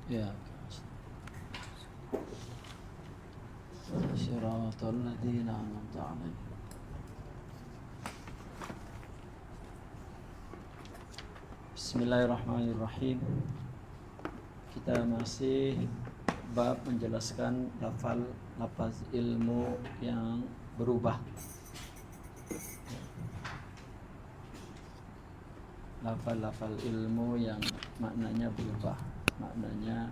Ya. Siratal ladzina an'amta 'alaihim. Bismillahirrahmanirrahim. Kita masih bab menjelaskan lafaz ilmu yang berubah. Lafal ilmu yang maknanya berubah, maknanya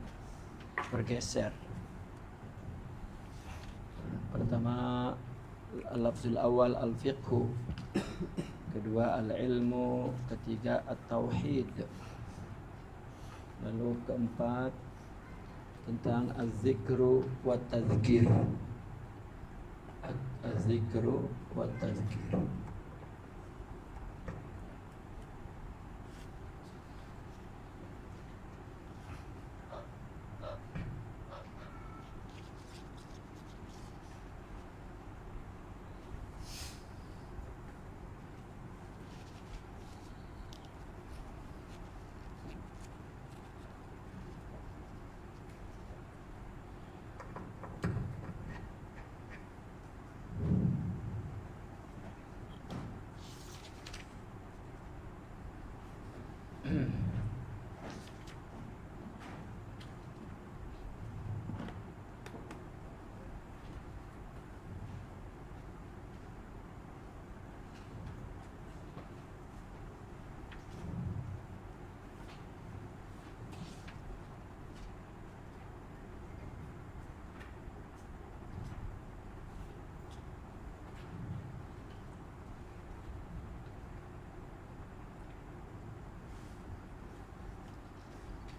bergeser. Pertama, lafzul awal al-fiqhu, kedua al-ilmu, ketiga at-tauhid, lalu keempat tentang az-zikru wa tazkir. Az-zikru wa tazkir.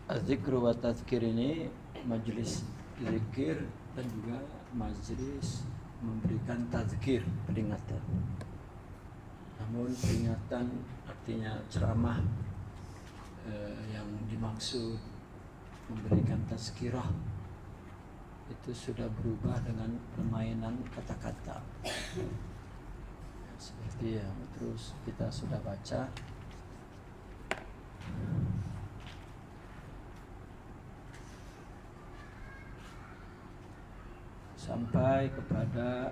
Az-zikru wa tazkir ini majelis zikir dan juga majelis memberikan tazkir, peringatan. Namun peringatan artinya ceramah yang dimaksud memberikan tazkirah itu sudah berubah dengan permainan kata-kata. Seperti yang terus kita sudah baca. Sampai kepada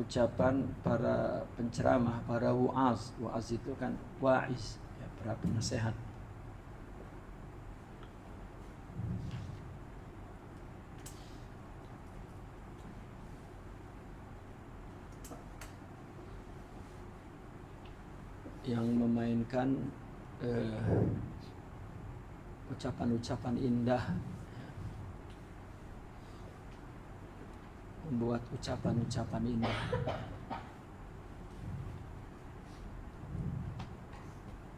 ucapan para penceramah, para wa'az. Wa'az itu kan wa'iz, ya, para penasehat. Yang memainkan ucapan-ucapan indah, membuat ucapan-ucapan indah.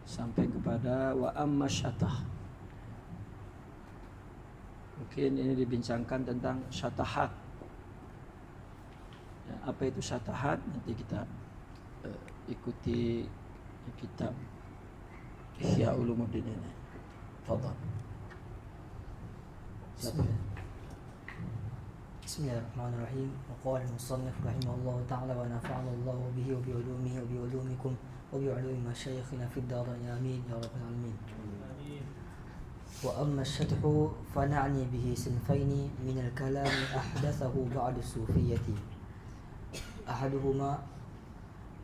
Sampai kepada wa amma syatah. Mungkin ini dibincangkan tentang syatahat. Ya, apa itu syatahat? Nanti kita ikuti kitab Ihya Ulumuddin ini. Fadhal. Bismillahirrahmanirrahim. Qala al-musannif rahimahullah ta'ala wa nafa'ana Allah bihi wa bi ulumihi wa bi ulumikum wa bi ulumi masyayikhina fid darain amin ya rabbal alamin. Wa amma ash-shathu fa na'ni bihi sinfaini min al-kalam ahdathahu ba'd as-sufiyyati. Ahaduhuma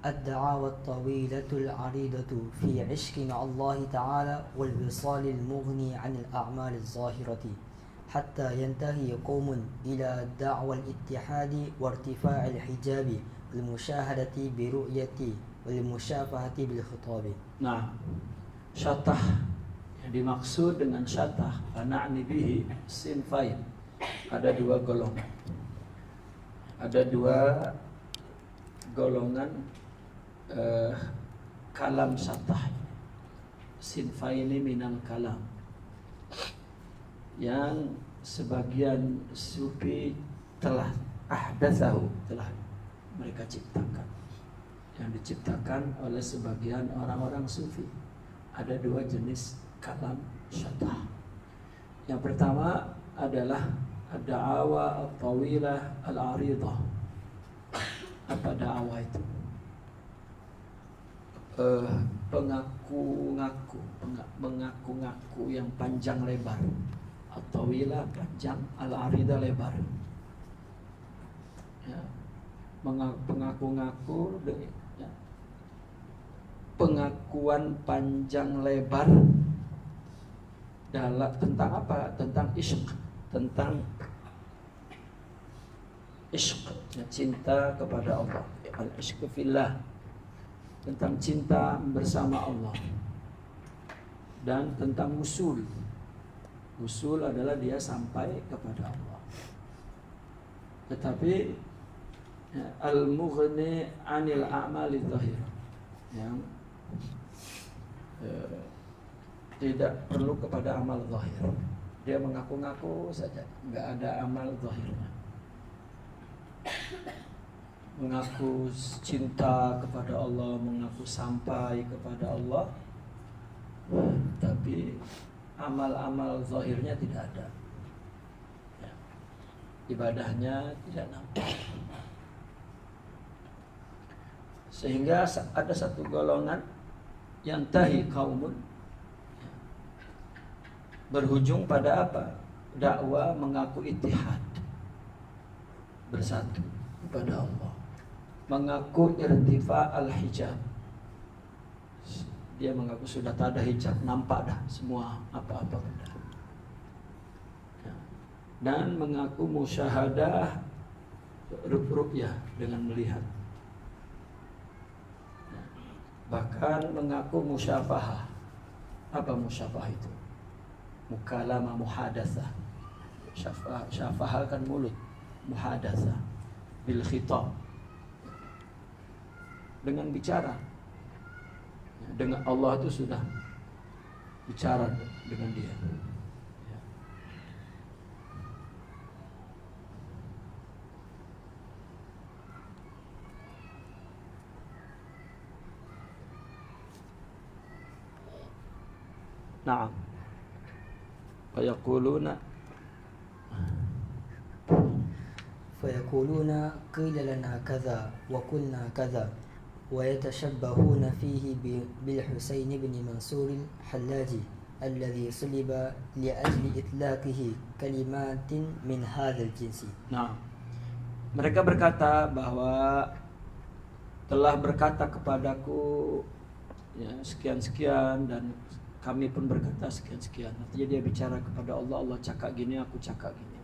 الدعاوى الطويلة العريضة في عشق مع الله تعالى والوصال المغني عن الأعمال الظاهرة حتى ينتهي قوم إلى دعوى الاتحاد وارتفاع الحجاب والمشاهدة برؤية والمشافهة بالخطاب. Nah, syatah yang dimaksud dengan syatah ana'ni bihi sinfain. Ada dua golongan. Ada dua golongan kalam syatah. Sinfaini minal kalam. Yang sebagian sufi telah ahdatsahu, telah mereka ciptakan. Yang diciptakan oleh sebagian orang-orang sufi. Ada dua jenis kalam syatah. Yang pertama adalah ad-da'awa at-tawilah al-'aridah. apa dakwah itu? Mengaku-ngaku yang panjang lebar, atau wila panjang, al-arida lebar. Ya, mengaku-ngaku ya, pengakuan panjang lebar tentang apa? Tentang isyq, tentang isyq, ya, cinta kepada Allah, al-isyq fillah, tentang cinta bersama Allah, dan tentang usul. Usul adalah dia sampai kepada Allah. Tetapi ya, al-mughni 'anil a'mali dhahir, yang tidak perlu kepada amal zahir. Dia mengaku-ngaku saja, nggak ada amal zahirnya. Mengaku cinta kepada Allah, mengaku sampai kepada Allah, tapi amal-amal zahirnya tidak ada. Ya. Ibadahnya tidak nampak. Sehingga ada satu golongan yang tahi kaumun, berujung pada apa? Dakwah mengaku ittihad, bersatu kepada Allah, mengaku irtifa al-hijab. Dia mengaku sudah tak ada hijab, nampak dah semua apa-apa sudah. Ya. Dan mengaku musyahadah ru'yah, dengan melihat. Ya. Bahkan mengaku musyafahah. Apa musyafahah itu? Mukalama, muhadatsah. Syafahah kan mulut, muhadatsah bil khitab, dengan bicara. Dengan Allah itu sudah bicara dengan dia. Ya. Naam. Fayaquluna qila lana kadza wa qulna kadza wa yatashabbahuna fihi bil Husain bin Mansur al-Hallaji alladhi suliba li ajli itlaqihi kalimatin min hadzal jinsi. Nah, mereka berkata bahwa telah berkata kepadaku ya sekian-sekian, dan kami pun berkata sekian-sekian. Artinya dia bicara kepada Allah, Allah cakap gini, aku cakap gini.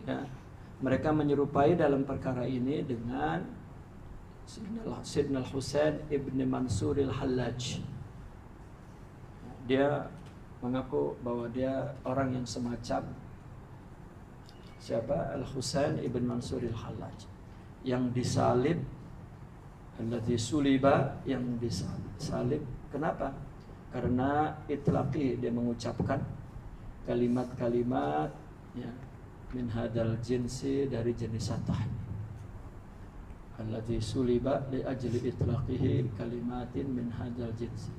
Ya, mereka menyerupai dalam perkara ini dengan Sayyidina Husain ibn Mansur al-Hallaj. Dia mengaku bahwa dia orang yang semacam siapa? Al-Husain ibn Mansur al-Hallaj, yang disalib, alladzi suliba, yang disalib. Kenapa? Karena itlaqi, dia mengucapkan kalimat-kalimat ya, min hadal jinsi, dari jenis satah. Alladzi suliba li ajli itlaqihi kalimatin min hadal jinsi.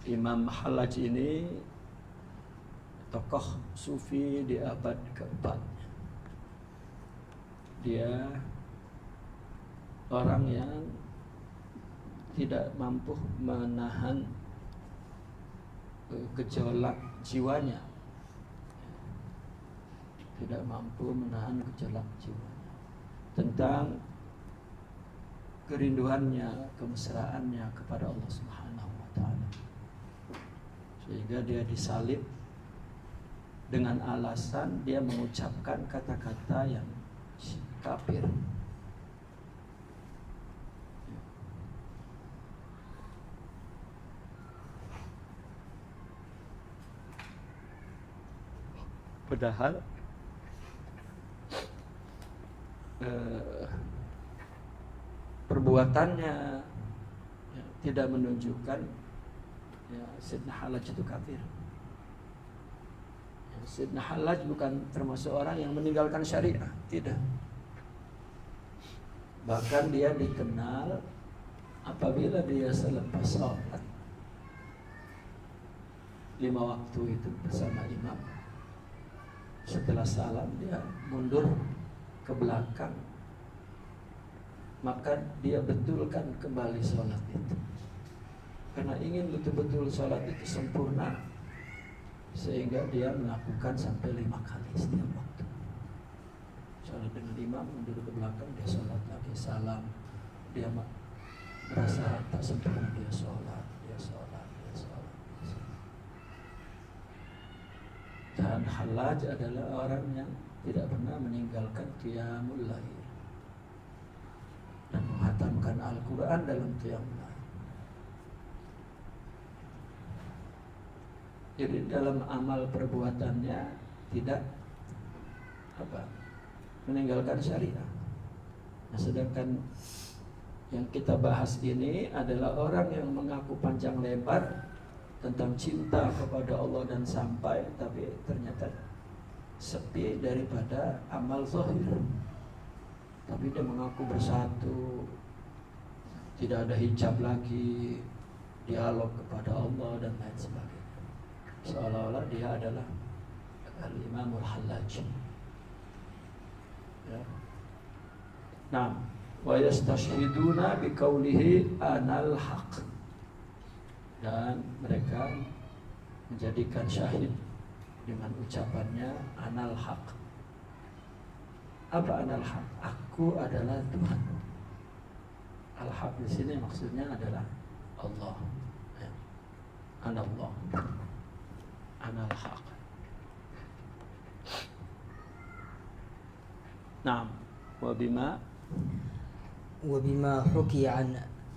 Imam Hallaj ini tokoh sufi di abad keempat. Dia orang yang tidak mampu menahan gejolak jiwanya, tidak mampu menahan gejolak jiwanya tentang kerinduannya, kemesraannya kepada Allah Subhanahu wa taala, sehingga dia disalib dengan alasan dia mengucapkan kata-kata yang kafir. Padahal perbuatannya ya, tidak menunjukkan ya, Sayyidina Hallaj itu kafir. Ya, Sayyidina Hallaj bukan termasuk orang yang meninggalkan syariah, tidak. Bahkan dia dikenal apabila dia selepas sholat 5 waktu itu bersama imam, setelah salam dia mundur ke belakang, maka dia betulkan kembali sholat itu, karena ingin betul-betul sholat itu sempurna, sehingga dia melakukan sampai 5 kali setiap waktu. Sholat dengan imam, mundur ke belakang, dia sholat lagi, salam, dia merasa tak sempurna, dia sholat. Dan Hallaj adalah orang yang tidak pernah meninggalkan qiyamul lail dan menghatamkan Al-Quran dalam qiyamul lail. Jadi dalam amal perbuatannya tidak meninggalkan syariat. Nah, sedangkan yang kita bahas ini adalah orang yang mengaku panjang lebar tentang cinta kepada Allah dan sampai, tapi ternyata sepi daripada amal zahir. Tapi dia mengaku bersatu, tidak ada hijab lagi, dialog kepada Allah dan lain sebagainya, seolah-olah dia adalah al-imamul hallaj. Ya. Nah, wa yastashhiduna biqaulihi anal haq, dan mereka menjadikan syahid dengan ucapannya anal haq. Apa anal haq? Aku adalah Tuhan. Al haq di sini maksudnya adalah Allah. Ya. Anallah. Anal haq. Naam. Wa bima huki an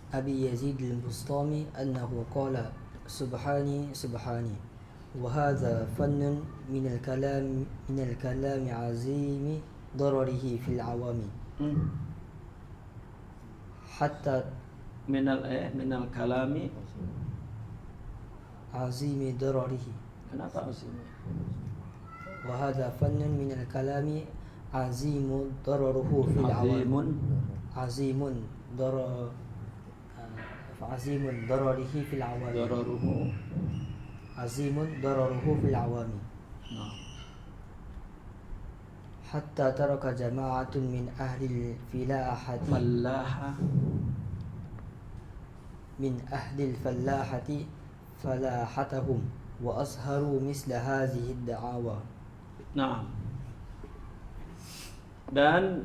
أبي يزيد البسطامي أنه قال سبحاني سبحاني، وهذا فن من الكلام عظيم ضرره في العوام، حتى من الكلام عظيم ضرره. Kenapa azim? وهذا فن من الكلام عظيم ضرره في العوام. عظيم ضرره في العوام. عظيم ضرره في العوام. حتى ترك جماعة من أهل الفلاحة فلاحتهم وأظهروا مثل هذه الدعاوى. Nah, dan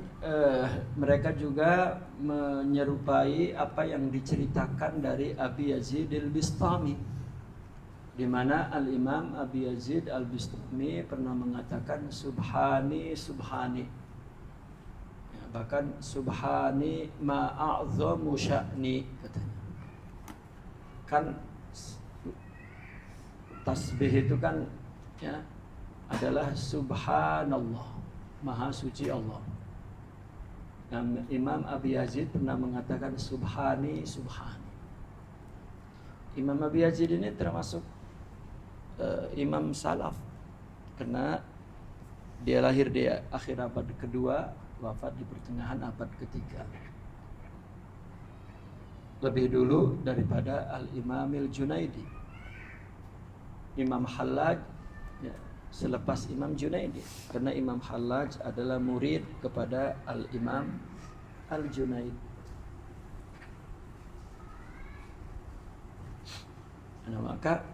mereka juga menyerupai apa yang diceritakan dari Abi Yazid al-Bistami, di mana Al-Imam Abi Yazid al-Bistami pernah mengatakan subhani subhani, ya, bahkan subhani ma'a'zamu sya'ni, katanya. Kan tasbih itu kan ya adalah subhanallah, maha suci Allah. Dan Imam Abi Yazid pernah mengatakan subhani subhani. Imam Abi Yazid ini termasuk imam salaf, karena dia lahir di akhir abad kedua, wafat di pertengahan abad ketiga, lebih dulu daripada Al-Imamil Junaidi. Imam Hallaj ya, selepas Imam Junaidi, karena Imam Hallaj adalah murid kepada Al-Imam Al-Junaid. Nah, maka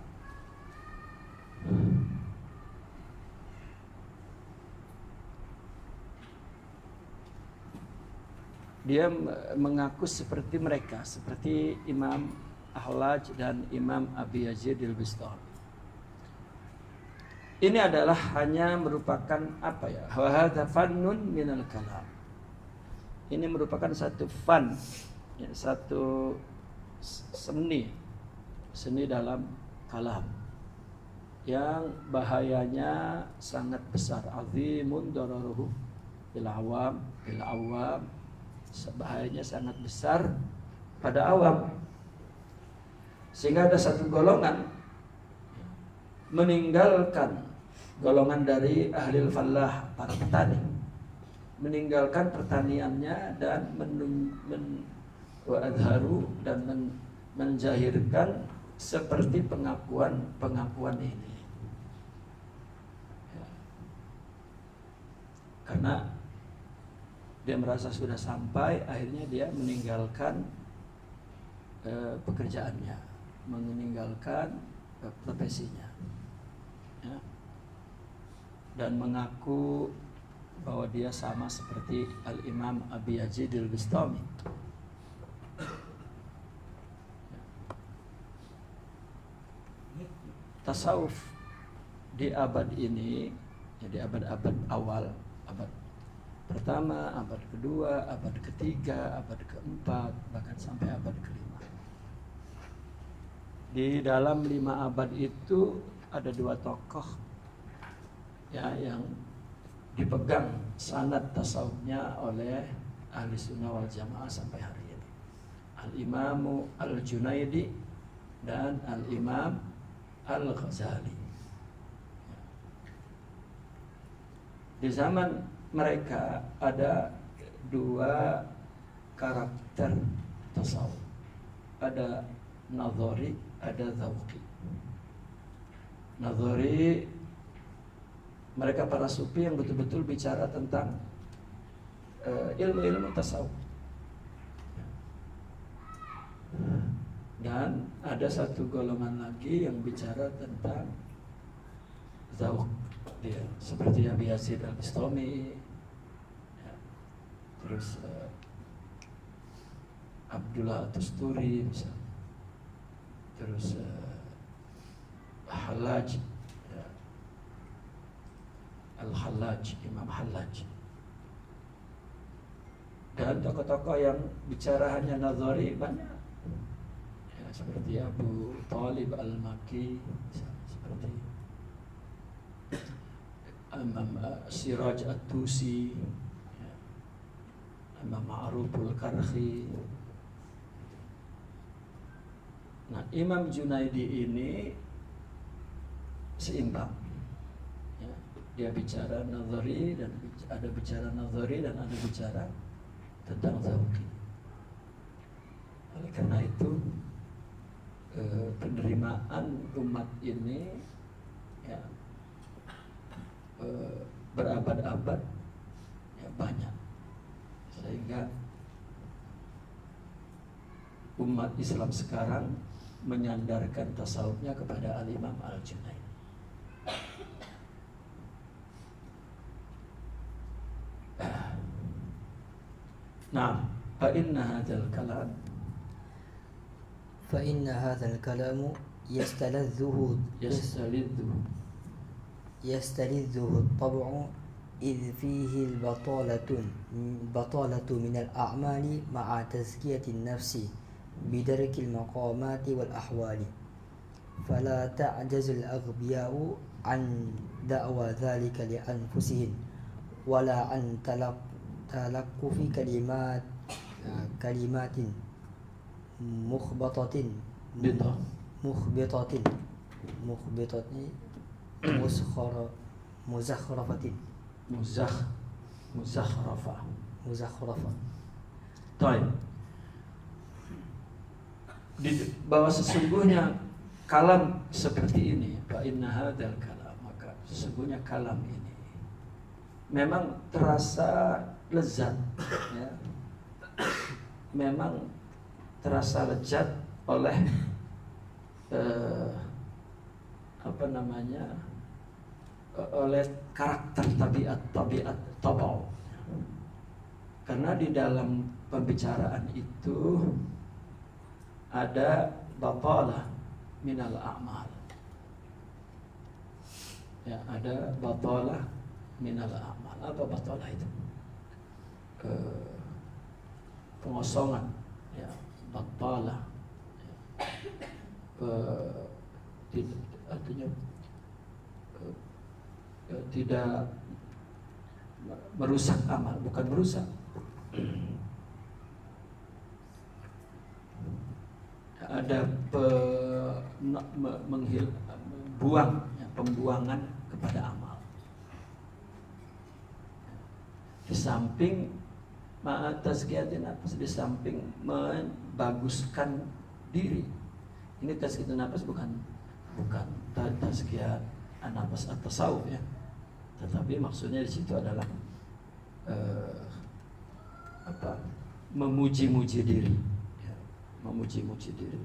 dia mengaku seperti mereka, seperti Imam Hallaj dan Imam Abi Yazid al-Bistami. Ini adalah hanya merupakan apa ya? Wa hadza fannun minal kalam. Ini merupakan satu fan, ya, satu seni dalam kalam yang bahayanya sangat besar. Azimun dararuhu bil awam, bahayanya sangat besar pada awam, sehingga ada satu golongan meninggalkan, golongan dari ahlil fallah, para petani, meninggalkan pertaniannya dan menjahirkan seperti pengakuan ini. Ya. Karena dia merasa sudah sampai, akhirnya dia meninggalkan pekerjaannya, meninggalkan profesinya, ya, dan mengaku bahwa dia sama seperti Al-Imam Abi Yazid Al-Bistami. Tasawuf di abad ini, ya, di abad-abad awal, abad pertama, abad kedua, abad ketiga, abad keempat, bahkan sampai abad kelima. Di dalam 5 abad itu ada 2 tokoh, ya, yang dipegang sanad tasawufnya oleh ahli sunnah wal jamaah sampai hari ini. Al-Imamu Al-Junaidi dan Al-Imam Al-Ghazali. Di zaman mereka ada 2 karakter tasawuf. Ada nazari, ada dzauqi. Nazari, mereka para sufi yang betul-betul bicara tentang ilmu-ilmu tasawuf. Dan ada satu golongan lagi yang bicara tentang dzauq, dia seperti Abi Yazid Al-Bistami, ya, terus Abdullah At-Tusturi misalnya, terus Hallaj, ya, Al-Hallaj, Imam Hallaj, dan tokoh-tokoh yang bicara hanya nazari banyak, ya, seperti Abu Talib Al-Maki, seperti Imam Siraj At-Tusi, ya, Imam Ma'ruful Karhi. Nah, Imam Junaidi ini seimbang, ya, dia bicara nazari dan ada bicara nazari dan ada bicara tentang dzauqi. Oleh karena itu penerimaan umat ini, ya, berabad-abad, ya, banyak, sehingga umat Islam sekarang menyandarkan tasawufnya kepada Al-Imam Al-Junaid. Nah, fa inna hadzal kalam فإن هذا الكلام يستلذه الطبع إذ فيه البطالة من الأعمال مع تزكية النفس بدرك المقامات والأحوال فلا تعجز الأغبياء عن دعوى ذلك لأنفسهم ولا عن تلقف كلمات مخبطة مزخرفة. Baik. Bahwa sesungguhnya kalam seperti ini, fa inna hadzal kalam, maka sesungguhnya kalam ini memang terasa lezat, ya. Memang terasa lezat oleh oleh karakter tabiat tabau. Karena di dalam pembicaraan itu ada batalah minal a'mal, ya, ada batalah minal a'mal. Apa batalah itu? Pengosongan, ya, batalah, ya. Artinya tidak merusak amal, bukan merusak. Ada pembuangan kepada amal. Di samping tazkiyatin nafas, di samping membaguskan diri. Ini tazkiyatun nafas bukan tazkiyat nafas at-tasawuf, ya. Tetapi maksudnya di situ adalah memuji-muji diri, ya, memuji-muji diri.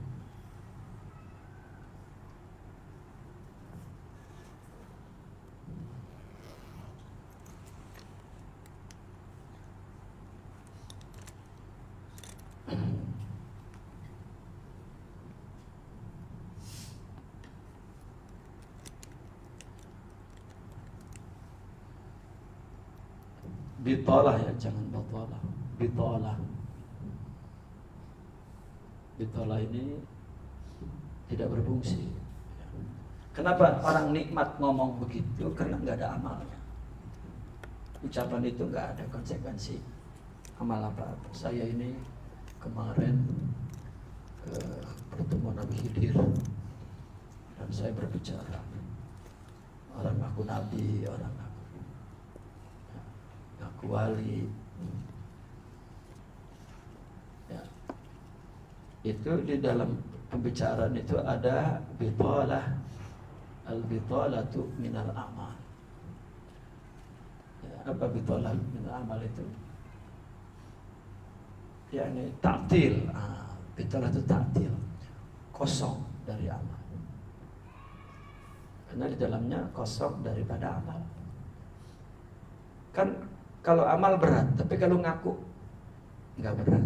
Bitalah ya, jangan batalah. Bitalah. Bitalah ini tidak berfungsi. Kenapa orang nikmat ngomong begitu? Karena nggak ada amalnya. Ucapan itu nggak ada konsekuensi amal apa-apa. Saya ini kemarin pertemuan Nabi Khidir dan saya berbicara, orang aku nabi, orang aku wali, ya. Itu di dalam pembicaraan itu ada bitalah, al-bitalatu minal amal. Ya, apa bitalah minal amal itu? Yani ta'til. Bitalah itu ta'til, kosong dari amal. Karena di dalamnya kosong daripada amal. Kan kalau amal berat, tapi kalau ngaku nggak berat.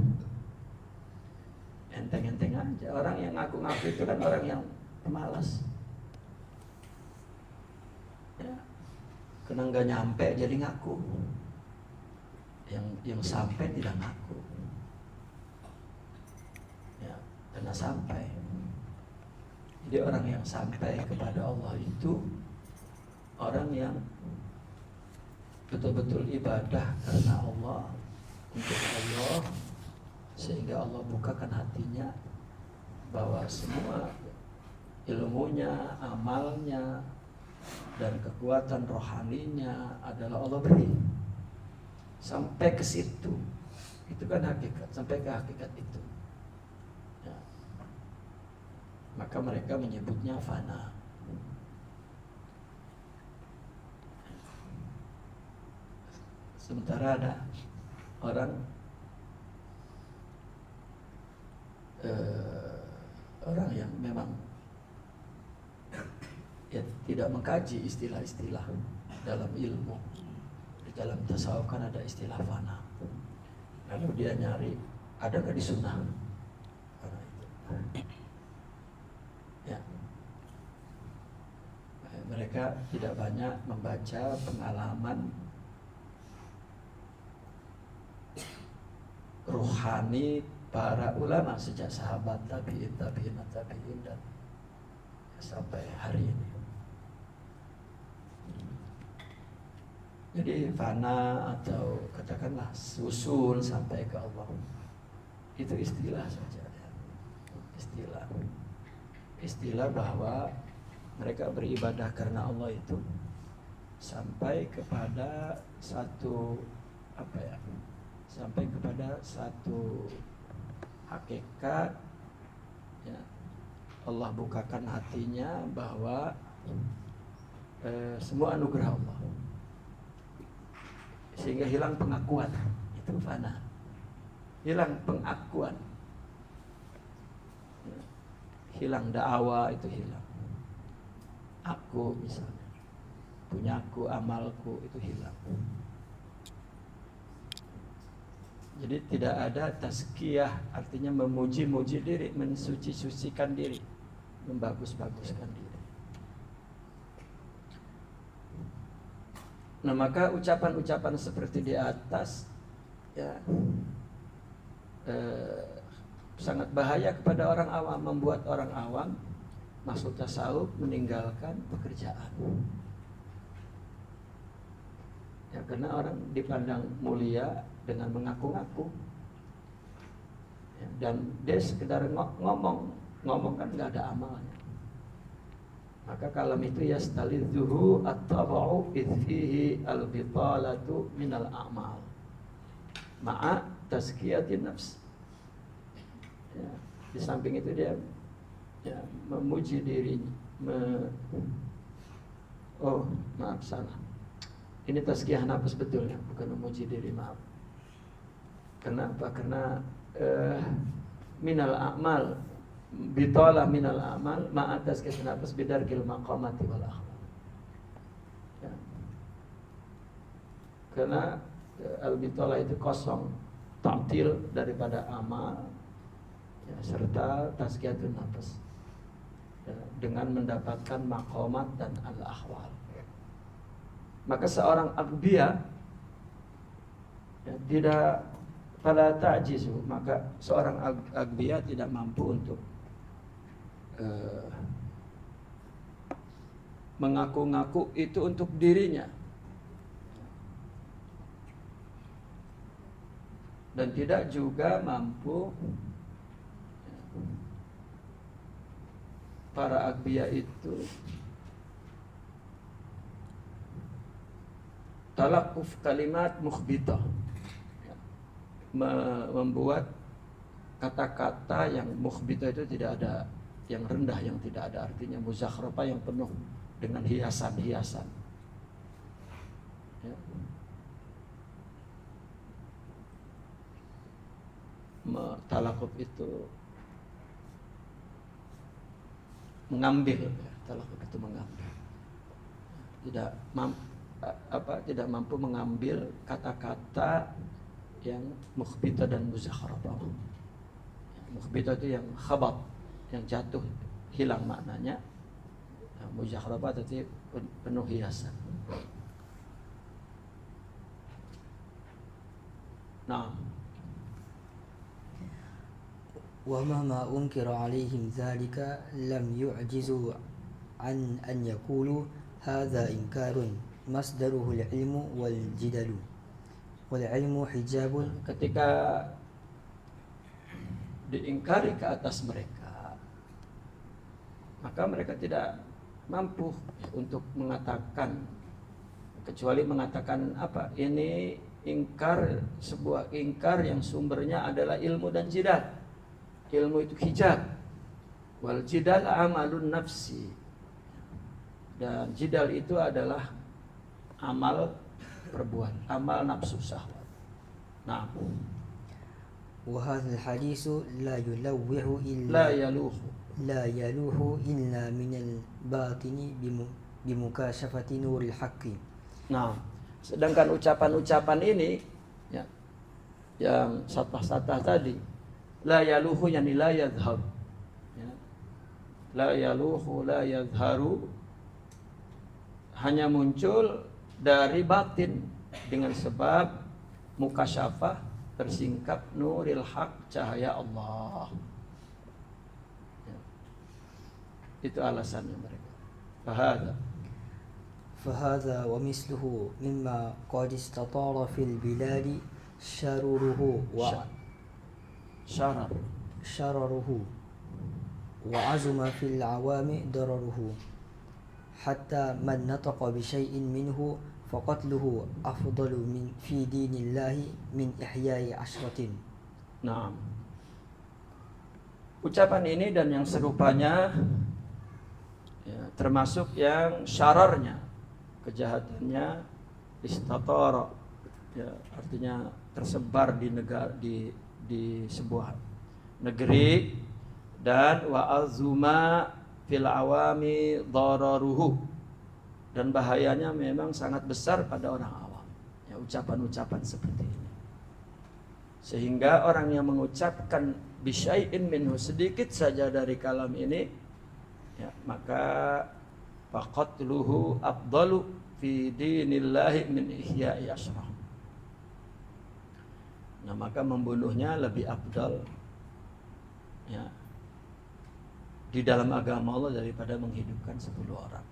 Enteng-enteng aja. Orang yang ngaku-ngaku itu kan orang yang pemalas. Ya. Karena nggak nyampe jadi ngaku. Yang sampai tidak ngaku. Ya, karena sampai. Jadi orang yang sampai kepada Allah itu orang yang betul-betul ibadah karena Allah, untuk Allah, sehingga Allah bukakan hatinya bahwa semua ilmunya, amalnya, dan kekuatan rohaninya adalah Allah beri. Sampai ke situ, itu kan hakikat, sampai ke hakikat itu. Ya. Maka mereka menyebutnya fana. Sementara ada orang orang yang memang ya tidak mengkaji istilah-istilah dalam ilmu. Di dalam tasawuf kan ada istilah fana. Lalu dia nyari, ada nggak di sunnah? Ya. Mereka tidak banyak membaca pengalaman rohani para ulama sejak sahabat, tabi'in dan sampai hari ini. Jadi fana atau katakanlah susun sampai ke Allah, itu istilah saja. Istilah bahwa mereka beribadah karena Allah itu sampai kepada satu sampai kepada satu hakikat, ya. Allah bukakan hatinya bahwa semua anugerah Allah, sehingga hilang pengakuan. Itu fana, hilang pengakuan, ya. Hilang dakwah, itu hilang. Aku misalnya, punyaku, amalku, itu hilang. Jadi tidak ada tazkiyah, artinya memuji-muji diri, mensuci-sucikan diri, membagus-baguskan diri. Nah, maka ucapan-ucapan seperti di atas ya sangat bahaya kepada orang awam, membuat orang awam masuk tasawuf meninggalkan pekerjaan. Ya, karena orang dipandang mulia dengan mengaku-ngaku, ya, dan dia sekedar ngomong kan nggak ada amalnya. Maka kalam itu yastalidzuhu at-taba'u fihi al-bitalatu minal a'mal ma'a tazkiyatin nafs. Ya, di samping itu dia ya, memuji dirinya, maaf salah. Ini tazkiyah nafs betulnya, bukan memuji diri, maaf. Kenapa? Karena minal a'mal bitolah minal a'mal ma'atas kesenapes bidarkil maqamati wal akhlaq. Ya. Karena al-bitolah itu kosong, ta'til daripada amal, ya, serta tazkiyatun nafs, ya, dengan mendapatkan maqamat dan al-ahwal. Maka seorang agbiya, ya, tidak fala ta'jizu, maka seorang agbiya tidak mampu untuk mengaku-ngaku itu untuk dirinya, dan tidak juga mampu para agbiya itu talaquf kalimat mukhbitah, membuat kata-kata yang mukhbitah itu tidak ada, yang rendah, yang tidak ada artinya, muzakhrafah yang penuh dengan hiasan-hiasan. Ya. Talaquf itu mengambil, ya, talaquf itu mengambil. Tidak mampu mengambil kata-kata yang mukhbitah dan muzakhrafah. Mukhbitah itu yang khabat, yang jatuh, hilang maknanya. Muzakhrafah itu penuh hiasan. Nah, ومهما أنكر عليهم ذلك لم يعجزوا عن أن يقولوا هذا إنكار مصدره العلم والجدل والعلم حجاب. Ketika diingkari ke atas mereka, maka mereka tidak mampu untuk mengatakan, kecuali mengatakan apa? Ini ingkar, sebuah ingkar yang sumbernya adalah ilmu dan jidal. Ilmu itu hijab, wal jidal amalun nafsi, dan jidal itu adalah amal perbuatan, amal nafsu syahwat. Nah, وهذا الحديث لا يلوح لا يلوح إلا من الباطن بمكاشفة نور الحق. Nah, sedangkan ucapan-ucapan ini, ya, yang satah-satah tadi, la yaluhu yani la yadhhar, ya. La yaluhu la yadhharu, hanya muncul dari batin dengan sebab mukasyafah, tersingkap nuril haq, cahaya Allah. Ya. Itu alasannya mereka. فهذا ومثله مما قد استطار في البلاد شرره وعزم في العوام ضرره حتى من نطق بشيء منه فقتله أفضل من في دين الله من إحياء عشرة. Nah, ucapan ini dan yang serupanya, ya, termasuk yang syararnya, kejahatannya istatara, ya, artinya tersebar di negara, di sebuah negeri, dan wa azuma fil awami dararuhu, dan bahayanya memang sangat besar pada orang awam, ya, ucapan-ucapan seperti ini, sehingga orang yang mengucapkan bisyai'in minhu, sedikit saja dari kalam ini, ya, maka faqatluhu afdalu fi dinillahi min ihya'i ashrah. Nah, maka membunuhnya lebih afdal, ya, di dalam agama Allah daripada menghidupkan 10 orang.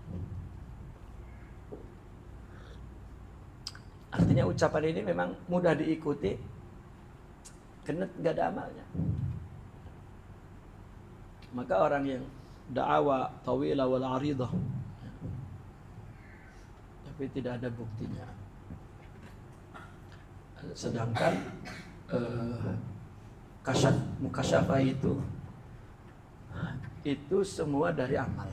Artinya ucapan ini memang mudah diikuti, karena nggak ada amalnya. Maka orang yang da'awa tawilah wal aridah, tapi tidak ada buktinya, sedangkan mukasyafah itu semua dari amal,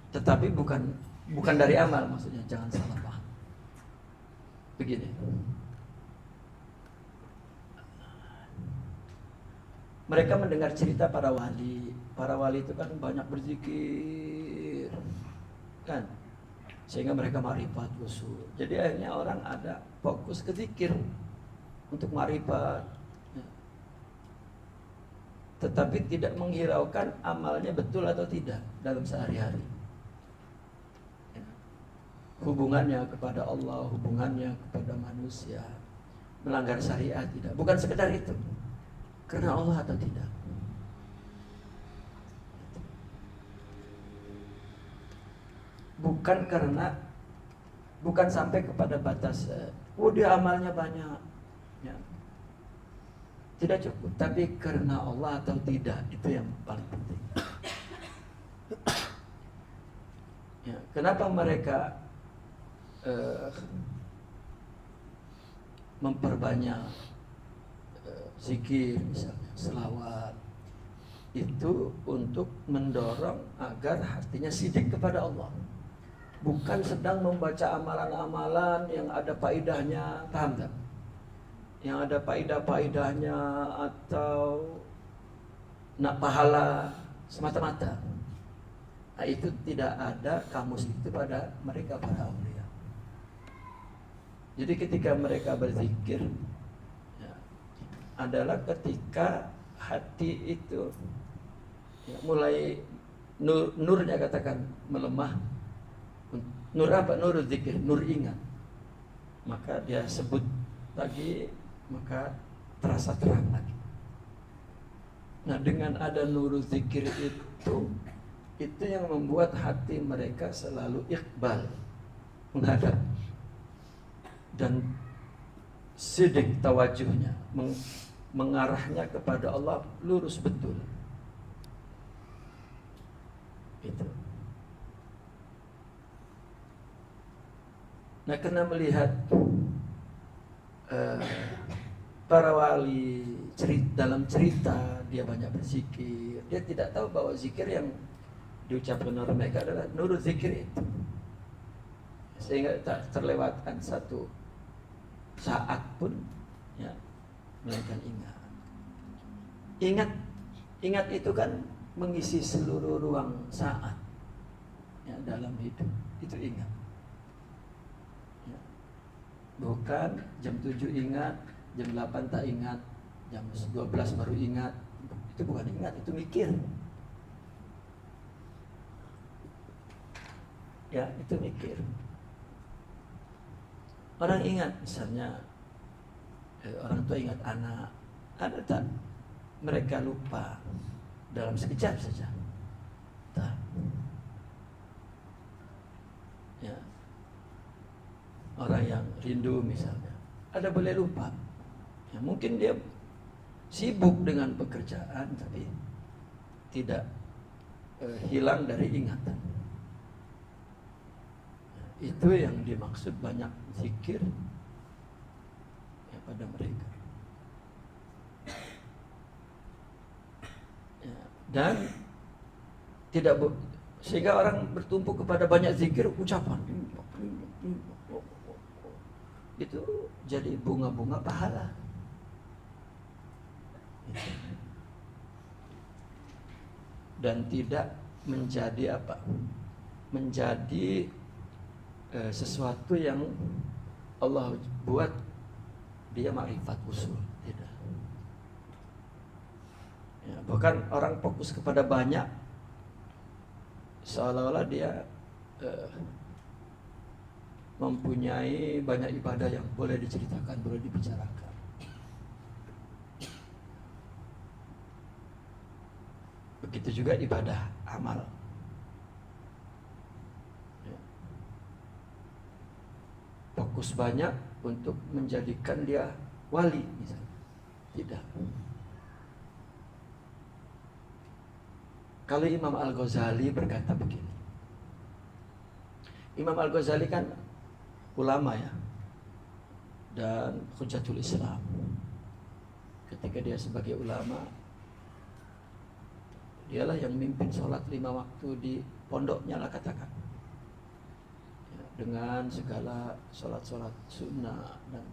tetapi bukan dari amal, maksudnya jangan salah paham. Begini, mereka mendengar cerita para wali. Para wali itu kan banyak berzikir, kan? Sehingga mereka ma'rifat usul. Jadi akhirnya orang ada fokus ke zikir untuk ma'rifat, ya. Tetapi tidak menghiraukan amalnya betul atau tidak dalam sehari-hari. Ya. Hubungannya kepada Allah, hubungannya kepada manusia, melanggar syariat tidak. Bukan sekedar itu. Karena Allah atau tidak. Bukan sampai kepada batas dia amalnya banyak, ya. Tidak cukup, tapi karena Allah atau tidak, itu yang paling penting. Ya, kenapa mereka memperbanyak zikir misalnya, selawat, itu untuk mendorong agar hatinya sidik kepada Allah. Bukan sedang membaca amalan-amalan yang ada faedahnya, paham tak? Yang ada faedah-faedahnya atau nak pahala semata-mata. Nah, itu tidak ada kamus itu pada mereka para aulia. Jadi ketika mereka berzikir, ya, adalah ketika hati itu, ya, mulai nurnya katakan melemah. Nur apa? Nur zikir, nur ingat. Maka dia sebut lagi, maka terasa terang lagi. Nah, dengan ada nur zikir itu yang membuat hati mereka selalu iqbal, menghadap, dan sidik tawajuhnya, mengarahnya kepada Allah lurus betul. Itu. Nah, karena melihat para wali dalam cerita dia banyak berzikir, dia tidak tahu bahwa zikir yang diucapkan oleh mereka adalah nur zikir itu, sehingga tak terlewatkan satu saat pun, ya, melainkan ingat itu kan mengisi seluruh ruang saat, ya, dalam hidup. Itu ingat. Bukan jam 7 ingat, jam 8 tak ingat, jam 12 baru ingat. Itu bukan ingat, itu mikir. Ya, itu mikir. Orang ingat, misalnya orang tua ingat anak, ada tak mereka lupa dalam sekejap saja? Tak. Ya. Orang yang rindu misalnya, ada boleh lupa, ya, mungkin dia sibuk dengan pekerjaan, tapi tidak hilang dari ingatan. Itu yang dimaksud banyak zikir, ya, pada mereka, ya, dan tidak sehingga orang bertumpu kepada banyak zikir, ucapan itu jadi bunga-bunga pahala. Dan tidak menjadi apa? Menjadi sesuatu yang Allah buat dia ma'rifat usul. Tidak. Ya, bukan orang fokus kepada banyak, seolah-olah dia mempunyai banyak ibadah yang boleh diceritakan, boleh dibicarakan. Begitu juga ibadah amal. Ya. Fokus banyak untuk menjadikan dia wali misalnya. Tidak. Kalau Imam Al-Ghazali berkata begini. Imam Al-Ghazali kan ulama, ya, dan Hujjatul Islam. Ketika dia sebagai ulama, dialah yang mimpin sholat 5 waktu di pondoknya lah katakan, ya, dengan segala sholat-sholat sunnah, dan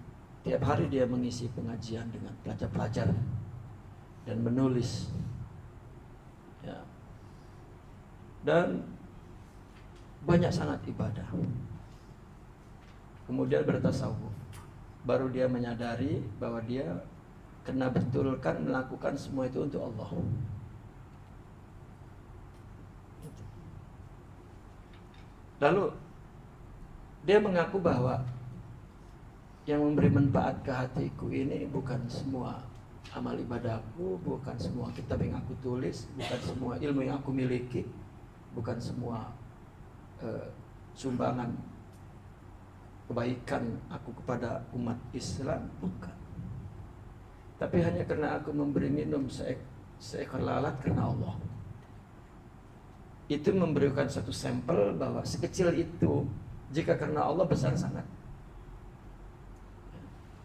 tiap hari dia mengisi pengajian dengan pelajar-pelajar dan menulis, ya. Dan banyak sangat ibadah. Kemudian bertasawuf, baru dia menyadari bahwa dia kena betulkan melakukan semua itu untuk Allah. Lalu dia mengaku bahwa yang memberi manfaat ke hatiku ini bukan semua amal ibadahku, bukan semua kitab yang aku tulis, bukan semua ilmu yang aku miliki, bukan semua sumbangan kebaikan aku kepada umat Islam, bukan. Tapi hanya karena aku memberi minum seekor lalat karena Allah. Itu memberikan satu sampel bahwa sekecil itu, jika karena Allah, besar sangat.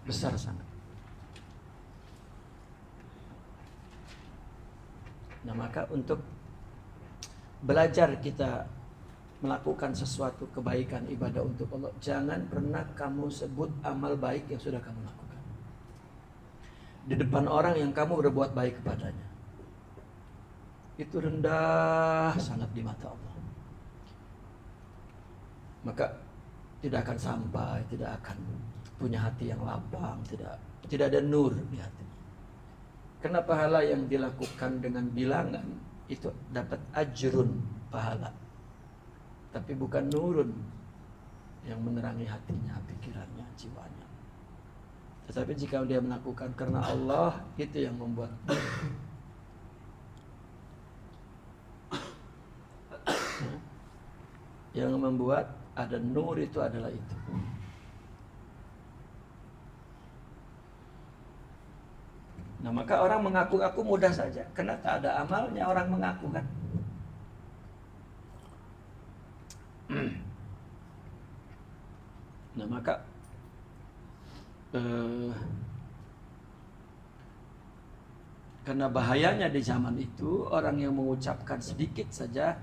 Besar sangat. Nah, maka untuk belajar kita melakukan sesuatu kebaikan ibadah untuk Allah, jangan pernah kamu sebut amal baik yang sudah kamu lakukan di depan orang yang kamu berbuat baik kepadanya. Itu rendah sangat di mata Allah. Maka tidak akan sampai, tidak akan punya hati yang lapang, tidak ada nur di hati. Karena pahala yang dilakukan dengan bilangan itu dapat ajrun, pahala, tapi bukan nurun yang menerangi hatinya, pikirannya, jiwanya. Tetapi jika dia melakukan karena Allah, itu yang membuat yang membuat ada nur, itu adalah itu. Nah, maka orang mengaku-ngaku mudah saja, karena tak ada amalnya orang mengaku, kan. Nah, maka karena bahayanya di zaman itu, orang yang mengucapkan sedikit saja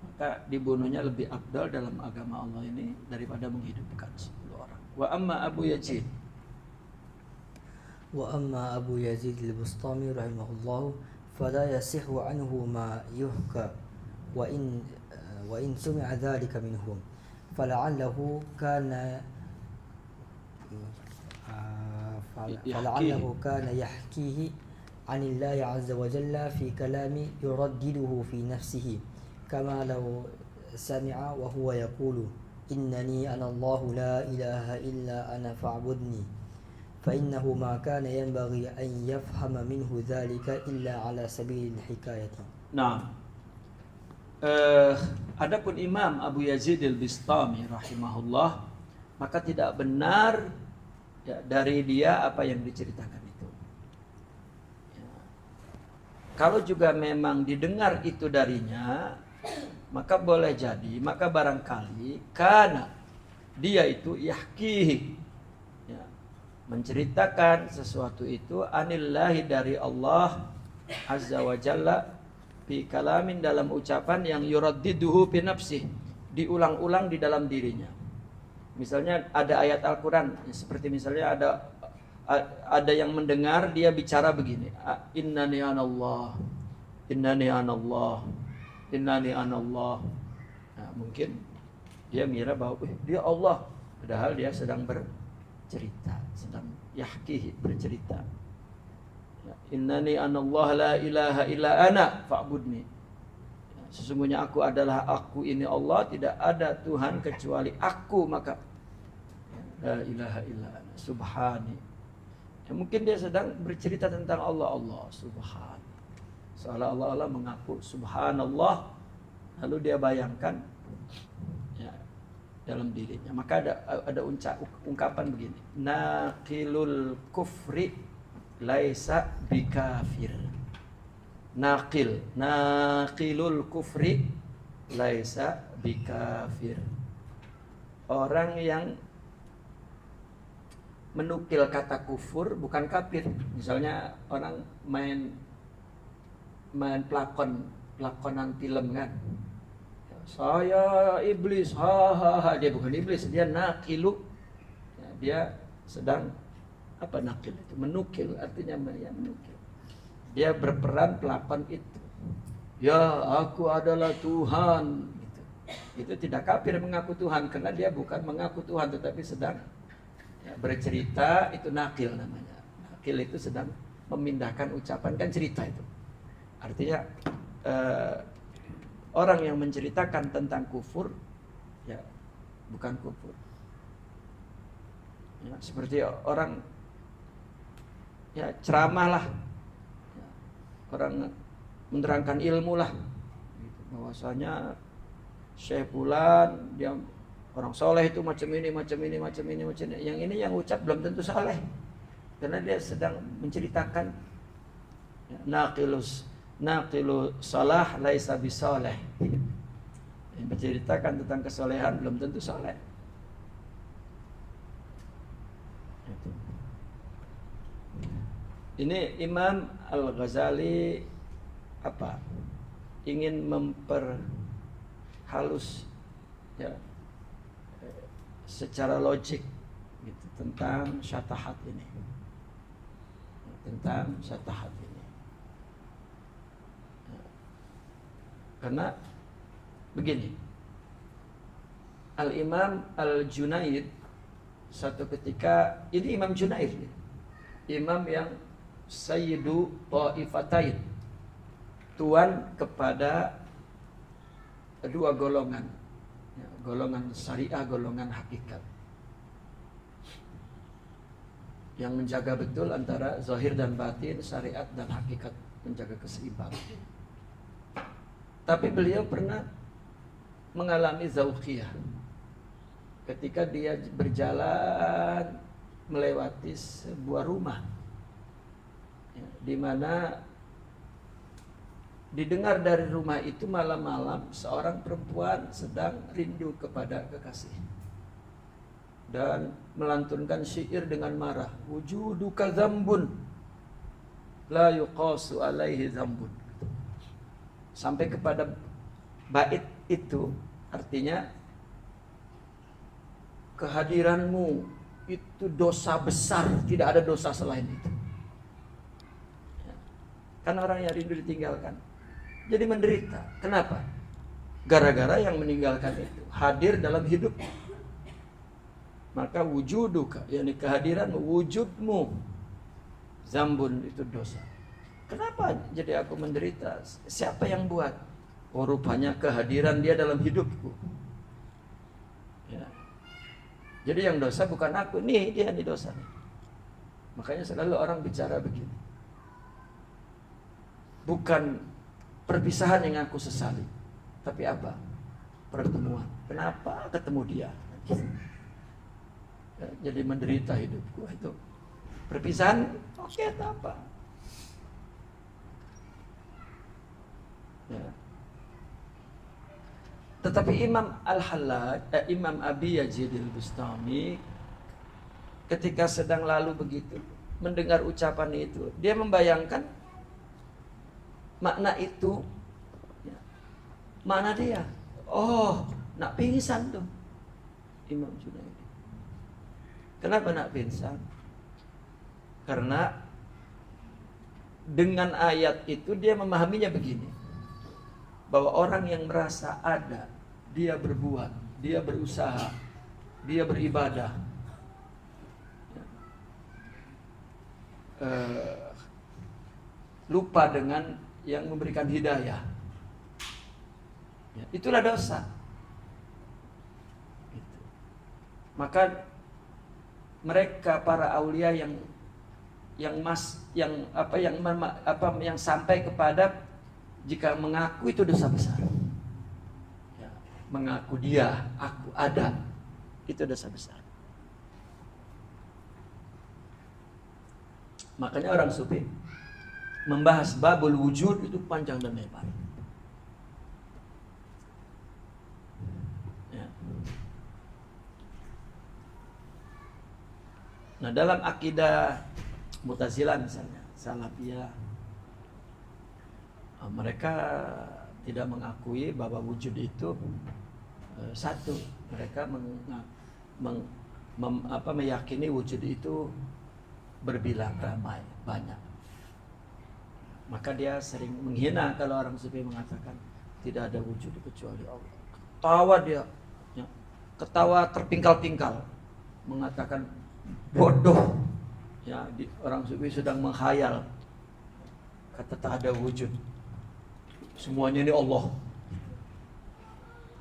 maka dibunuhnya lebih afdal dalam agama Allah ini daripada menghidupkan 10 orang. Wa amma Abu Yazid al-Bustami rahimahullah fala yasihu anhu ma yuhka wa in sumi'a dhalika minhum fala'allahu kana yahkihi عن الله عز وجل في كلام يردده في نفسه كما لو سمع وهو يقول إنني أنا الله لا إله إلا أنا فاعبدني فإنه ما كان ينبغي أن يفهم منه ذلك إلا على سبيل الحكاية. Nah, adapun Imam Abu Yazid al-Bistami rahimahullah, maka tidak benar ya, dari dia apa yang diceritakan itu. Ya. Kalau juga memang didengar itu darinya, maka boleh jadi, maka barangkali karena dia itu yahkihi, ya, menceritakan sesuatu itu anillahi, dari Allah azza wa jalla, fi kalamin, dalam ucapan yang yuraddiduhu fi nafsih, diulang-ulang di dalam dirinya. Misalnya ada ayat Al-Quran, seperti misalnya ada yang mendengar dia bicara begini, innani anallah, innani anallah, innani anallah. Nah, mungkin dia mengira bahwa dia Allah, padahal dia sedang bercerita, sedang yahkihi, bercerita. Innani anallah la ilaha illa ana fa'budni. Sesungguhnya aku adalah aku ini Allah, tidak ada Tuhan kecuali aku, maka la ilaha illa ana subhani. Ya, mungkin dia sedang bercerita tentang Allah, subhan. Seolah Allah mengaku subhanallah, lalu dia bayangkan ya, dalam dirinya. Maka ada ungkapan begini, naqilul kufri laisa bikafir. Naqilul kufri laisa bikafir. Orang yang menukil kata kufur bukan kafir. Misalnya orang main pelakonan film, kan, saya iblis, dia bukan iblis, dia naqilu, ya, dia sedang apa nakil itu, menukil, artinya ya menukil. Dia berperan pelakon itu. Ya, aku adalah Tuhan. Gitu. Itu tidak kafir mengaku Tuhan, karena dia bukan mengaku Tuhan, tetapi sedang bercerita. Itu nakil namanya. Nakil itu sedang memindahkan ucapan, kan cerita itu. Artinya orang yang menceritakan tentang kufur, ya bukan kufur. Ya, seperti orang ya ceramah lah, ya, orang menerangkan ilmu lah, gitu. Bahwasanya Syekh Fulan dia orang soleh itu macam ini. Yang ini yang ucap belum tentu soleh, karena dia sedang menceritakan ya, naqilu salah laisa bisoleh. Yang menceritakan tentang kesolehan belum tentu soleh. Ini Imam Al-Ghazali ingin memperhalus ya secara logik gitu tentang syatahat ini. Karena begini, Al-Imam Al-Junaid satu ketika, ini Imam Junaid, imam yang Sayyidu Ta'ifatain, tuan kepada dua golongan, ya, golongan syariah, golongan hakikat, yang menjaga betul antara zahir dan batin, syariat dan hakikat, menjaga keseimbangan. Tapi beliau pernah mengalami zauqiyah ketika dia berjalan melewati sebuah rumah, ya, di mana didengar dari rumah itu malam-malam seorang perempuan sedang rindu kepada kekasih dan melantunkan syair dengan marah, wujuduka zambun la yuqasu alaihi zambun, sampai kepada bait itu, artinya kehadiranmu itu dosa besar, tidak ada dosa selain itu. Ya. Kan orang yang rindu ditinggalkan jadi menderita. Kenapa? Gara-gara yang meninggalkan itu hadir dalam hidup. Maka wujuduka, yakni kehadiran, wujudmu, zambun, itu dosa. Kenapa jadi aku menderita? Siapa yang buat? Oh, rupanya kehadiran dia dalam hidupku. Ya. Jadi yang dosa bukan aku, nih dia nih dosa nih. Makanya selalu orang bicara begini, bukan perpisahan yang aku sesali, tapi apa? Pertemuan. Kenapa ketemu dia? Ya, jadi menderita hidupku itu. Perpisahan, oke, apa? Ya. Tetapi Imam Al-Hallaj, Imam Abi Yazid Al-Bustami ketika sedang lalu begitu mendengar ucapan itu, dia membayangkan makna itu, ya, makna dia. Oh, nak pingsan tuh Imam Junaidi. Kenapa nak pingsan? Karena dengan ayat itu dia memahaminya begini, bahwa orang yang merasa ada, dia berbuat, dia berusaha, dia beribadah, lupa dengan yang memberikan hidayah, ya, itulah dosa. Gitu. Maka mereka para aulia yang sampai kepada jika mengaku itu dosa besar, ya, mengaku dia, aku ada, itu dosa besar. Makanya orang sufi membahas babul wujud itu panjang dan lebar. Ya. Nah, dalam akidah Mu'tazilah misalnya, Salafiyah, mereka tidak mengakui bahwa wujud itu satu. Mereka meyakini wujud itu berbilang ramai, banyak. Maka dia sering menghina kalau orang sufi mengatakan tidak ada wujud kecuali Allah. Ketawa dia, ya, ketawa terpingkal-pingkal, mengatakan bodoh. Ya, orang sufi sedang menghayal, kata tak ada wujud, semuanya ini Allah.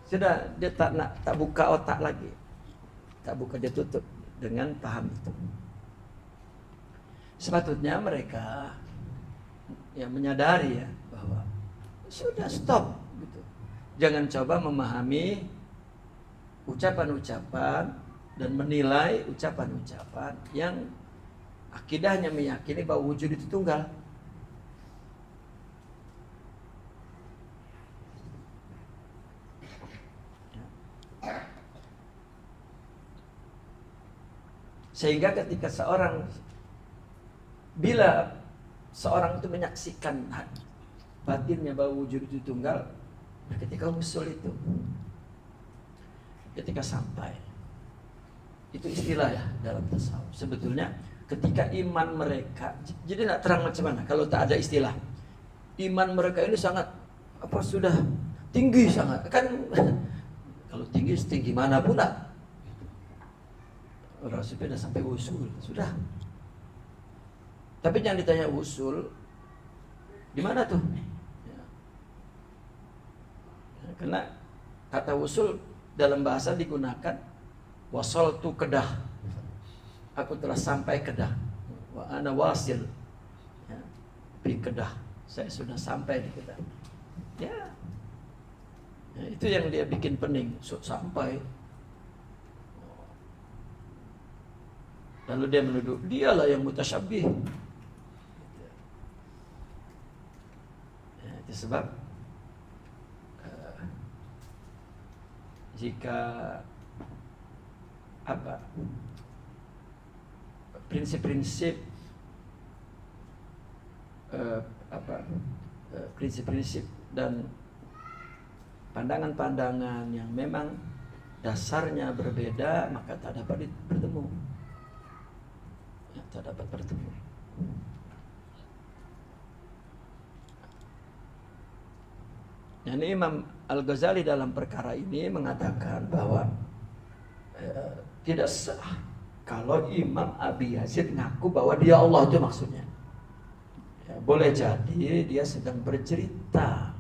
Sudah, dia tak buka otak lagi, tak buka, dia tutup dengan paham itu. Sepatutnya mereka yang menyadari ya bahwa sudah stop gitu. Jangan coba memahami ucapan-ucapan dan menilai ucapan-ucapan yang akidahnya meyakini bahwa wujud itu tunggal. Sehingga ketika bila seorang itu menyaksikan batinnya bahwa wujud itu tunggal, ketika usul itu, ketika sampai, itu istilah ya dalam tasawuf. Sebetulnya ketika iman mereka, jadi nak terang macam mana kalau tak ada istilah. Iman mereka ini sangat sudah tinggi sangat kan. Kalau tinggi setinggi mana pula. Orang sepeda sampai usul sudah. Tapi jangan ditanya usul di mana tuh? Ya. Karena kata usul dalam bahasa digunakan wasaltu kedah. Aku telah sampai kedah. Wa ana wasil. Ya, di kedah. Saya sudah sampai di kedah. Ya. Ya, itu yang dia bikin pening, sampai. Lalu dia menuduh, dialah yang mutasyabih. Ya, itu sebab jika prinsip-prinsip prinsip-prinsip dan pandangan-pandangan yang memang dasarnya berbeda, maka tak dapat bertemu. Tak dapat bertemu. Dan Imam Al-Ghazali dalam perkara ini mengatakan bahwa tidak sah kalau Imam Abi Yazid ngaku bahwa dia Allah, itu maksudnya. Ya, boleh jadi dia sedang bercerita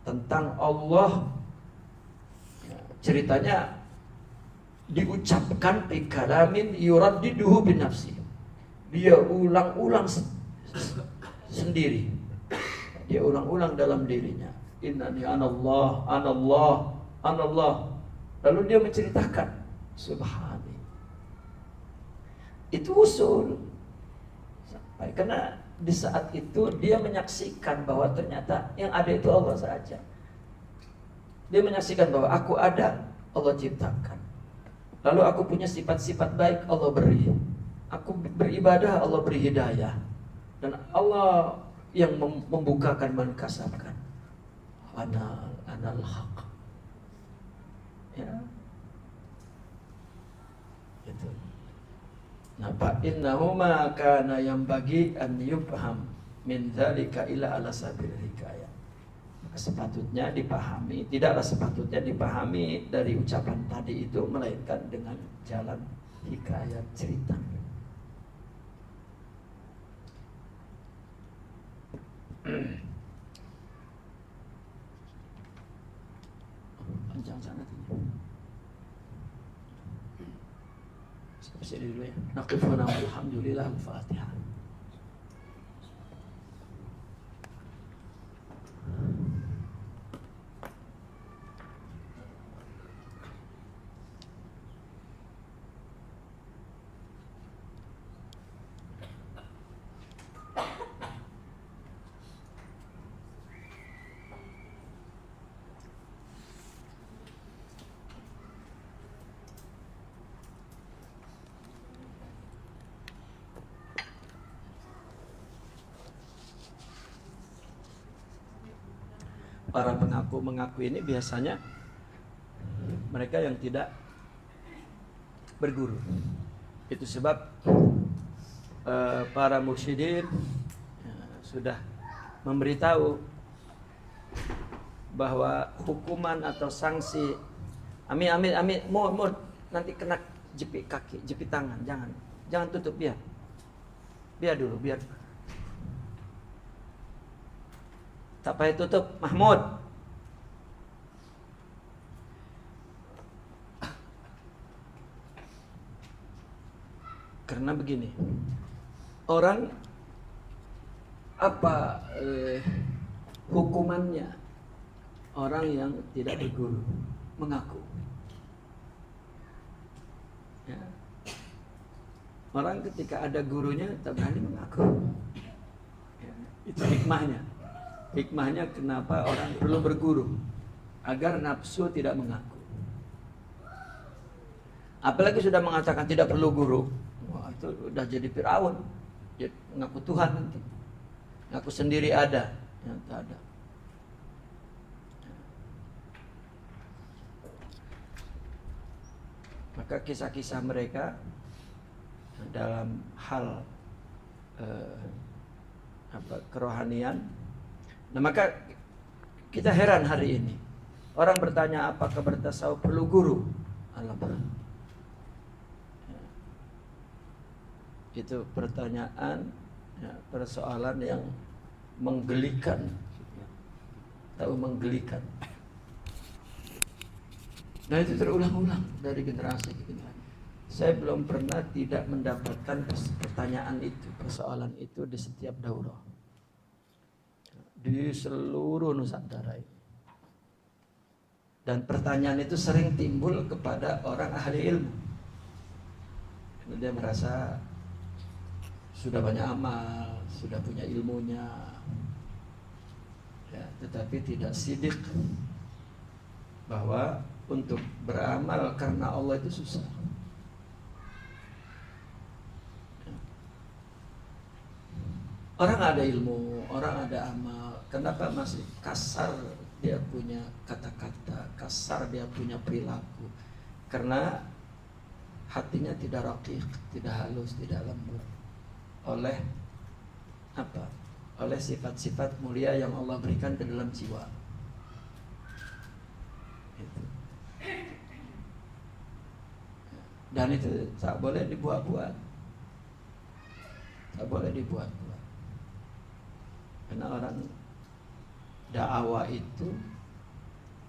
tentang Allah. Ya, ceritanya diucapkan bi kalamin yuraddiduhu bin nafsi. Dia ulang-ulang sendiri. Dia ulang-ulang dalam dirinya. Innani anallah, anallah, anallah. Lalu dia menceritakan subhani. Itu usul. Sampai karena di saat itu dia menyaksikan bahwa ternyata yang ada itu Allah saja. Dia menyaksikan bahwa aku ada, Allah ciptakan. Lalu aku punya sifat-sifat baik, Allah beri. Aku beribadah, Allah beri hidayah. Dan Allah yang membukakan, menkasabkan. Anal haq. Ya. Itu. Nah, fa innahuma kana yang bagi an yufham min dzalika ila ala sabil hikayah. Sepatutnya dipahami, tidaklah sepatutnya dipahami dari ucapan tadi itu, melainkan dengan jalan hikayat, cerita. Panjang sangat ini. Sampai dulu ya. Naqifuna alhamdulillah al-Fatihah. Para mengaku ini biasanya mereka yang tidak berguru. Itu sebab para mursyidin sudah memberitahu bahwa hukuman atau sanksi Amin, mau nanti kena jepit kaki, jepit tangan, jangan tutup, biar dulu, biar tak payah tutup, Mahmud. Karena begini, orang apa hukumannya orang yang tidak berguru, mengaku. Ya. Orang ketika ada gurunya tak berani mengaku. Ya. Itu hikmahnya. Hikmahnya kenapa orang perlu berguru, agar nafsu tidak mengaku. Apalagi sudah mengatakan tidak perlu guru, wah itu udah jadi Firaun, jadi mengaku Tuhan nanti, ngaku sendiri ada, yang tak ada. Maka kisah-kisah mereka dalam hal kerohanian. Nah, maka kita heran hari ini. Orang bertanya apakah bertasawuf perlu guru? Alamak. Itu pertanyaan, persoalan yang menggelikan. Tahu menggelikan. Nah, itu terulang-ulang dari generasi ke generasi. Saya belum pernah tidak mendapatkan pertanyaan itu, persoalan itu di setiap daurah, di seluruh Nusantara ini. Dan pertanyaan itu sering timbul kepada orang ahli ilmu. Dia merasa sudah banyak amal, sudah punya ilmunya, ya, tetapi tidak sidik bahwa untuk beramal karena Allah itu susah. Orang ada ilmu, orang ada amal, kenapa masih kasar dia punya kata-kata, kasar dia punya perilaku? Karena hatinya tidak raqiq, tidak halus, tidak lembut. Oleh apa? Oleh sifat-sifat mulia yang Allah berikan ke dalam jiwa. Dan itu tak boleh dibuat-buat. Tak boleh dibuat-buat. Karena orang dakwah itu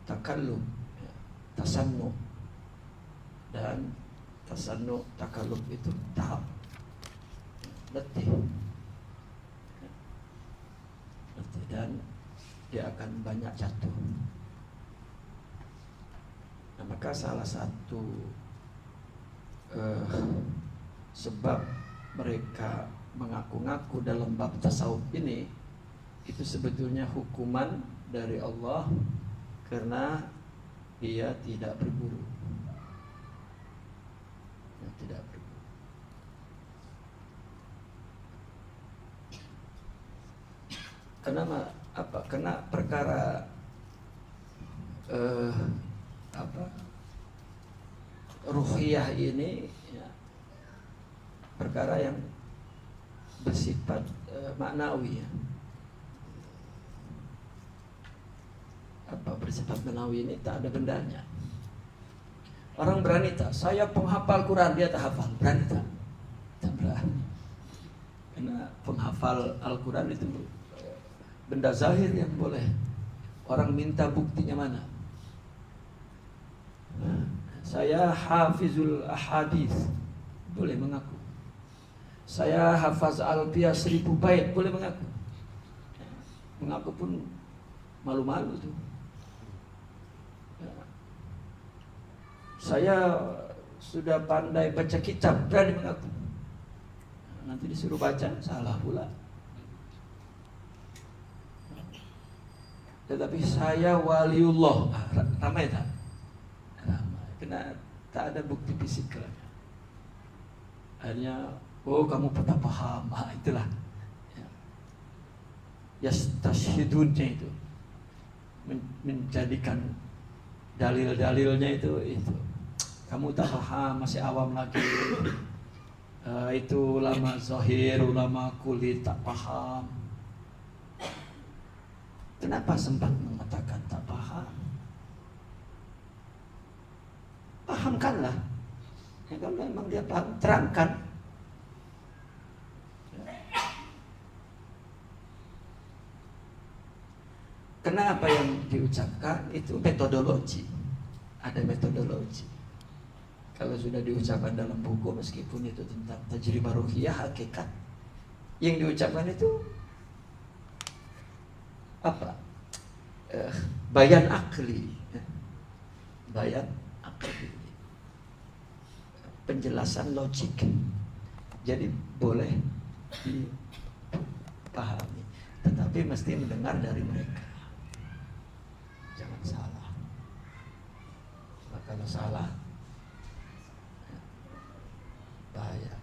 takallub, ya, tasannu. Dan tasannu, takallub itu tahap, letih. Letih dan dia akan banyak jatuh. Nah, maka salah satu sebab mereka mengaku-ngaku dalam bab tasawuf ini itu sebetulnya hukuman dari Allah karena dia tidak berguru. Dia tidak berguru. Kenapa? Apa? Karena perkara ruhiyah ini ya, perkara yang bersifat maknawi ya. Apa bersifat maknawi ini tak ada bendanya. Orang berani tak? Saya penghafal Quran, dia tak hafal. Berani tak? Tak berani. Karena penghafal Al-Quran itu benda zahir yang boleh. Orang minta buktinya mana? Saya hafizul ahadith, boleh mengaku. Saya hafaz alfiyah 1000 bait, boleh mengaku. Mengaku pun malu-malu tuh. Saya sudah pandai baca kitab, berani mengaku. Nanti disuruh baca, salah pula. Tetapi saya waliullah, ramai tak? Karena tak ada bukti fisik lagi. Akhirnya, oh kamu pernah paham, itulah. Ya, yastashhidunnya itu menjadikan dalil-dalilnya itu. Kamu tak paham, masih awam lagi. Itu ulama zahir, ulama kulit tak paham. Kenapa sempat mengatakan tak paham? Pahamkanlah. Ya, kalau memang dia paham, terangkan. Kenapa yang diucapkan itu metodologi. Ada metodologi. Kalau sudah diucapkan dalam buku, meskipun itu tentang tajribah ruhiyah, hakikat, yang diucapkan itu apa? Bayan akli, bayan akli, penjelasan logik. Jadi boleh dipahami, tetapi mesti mendengar dari mereka. Jangan salah. Nah, kalau salah, bahaya.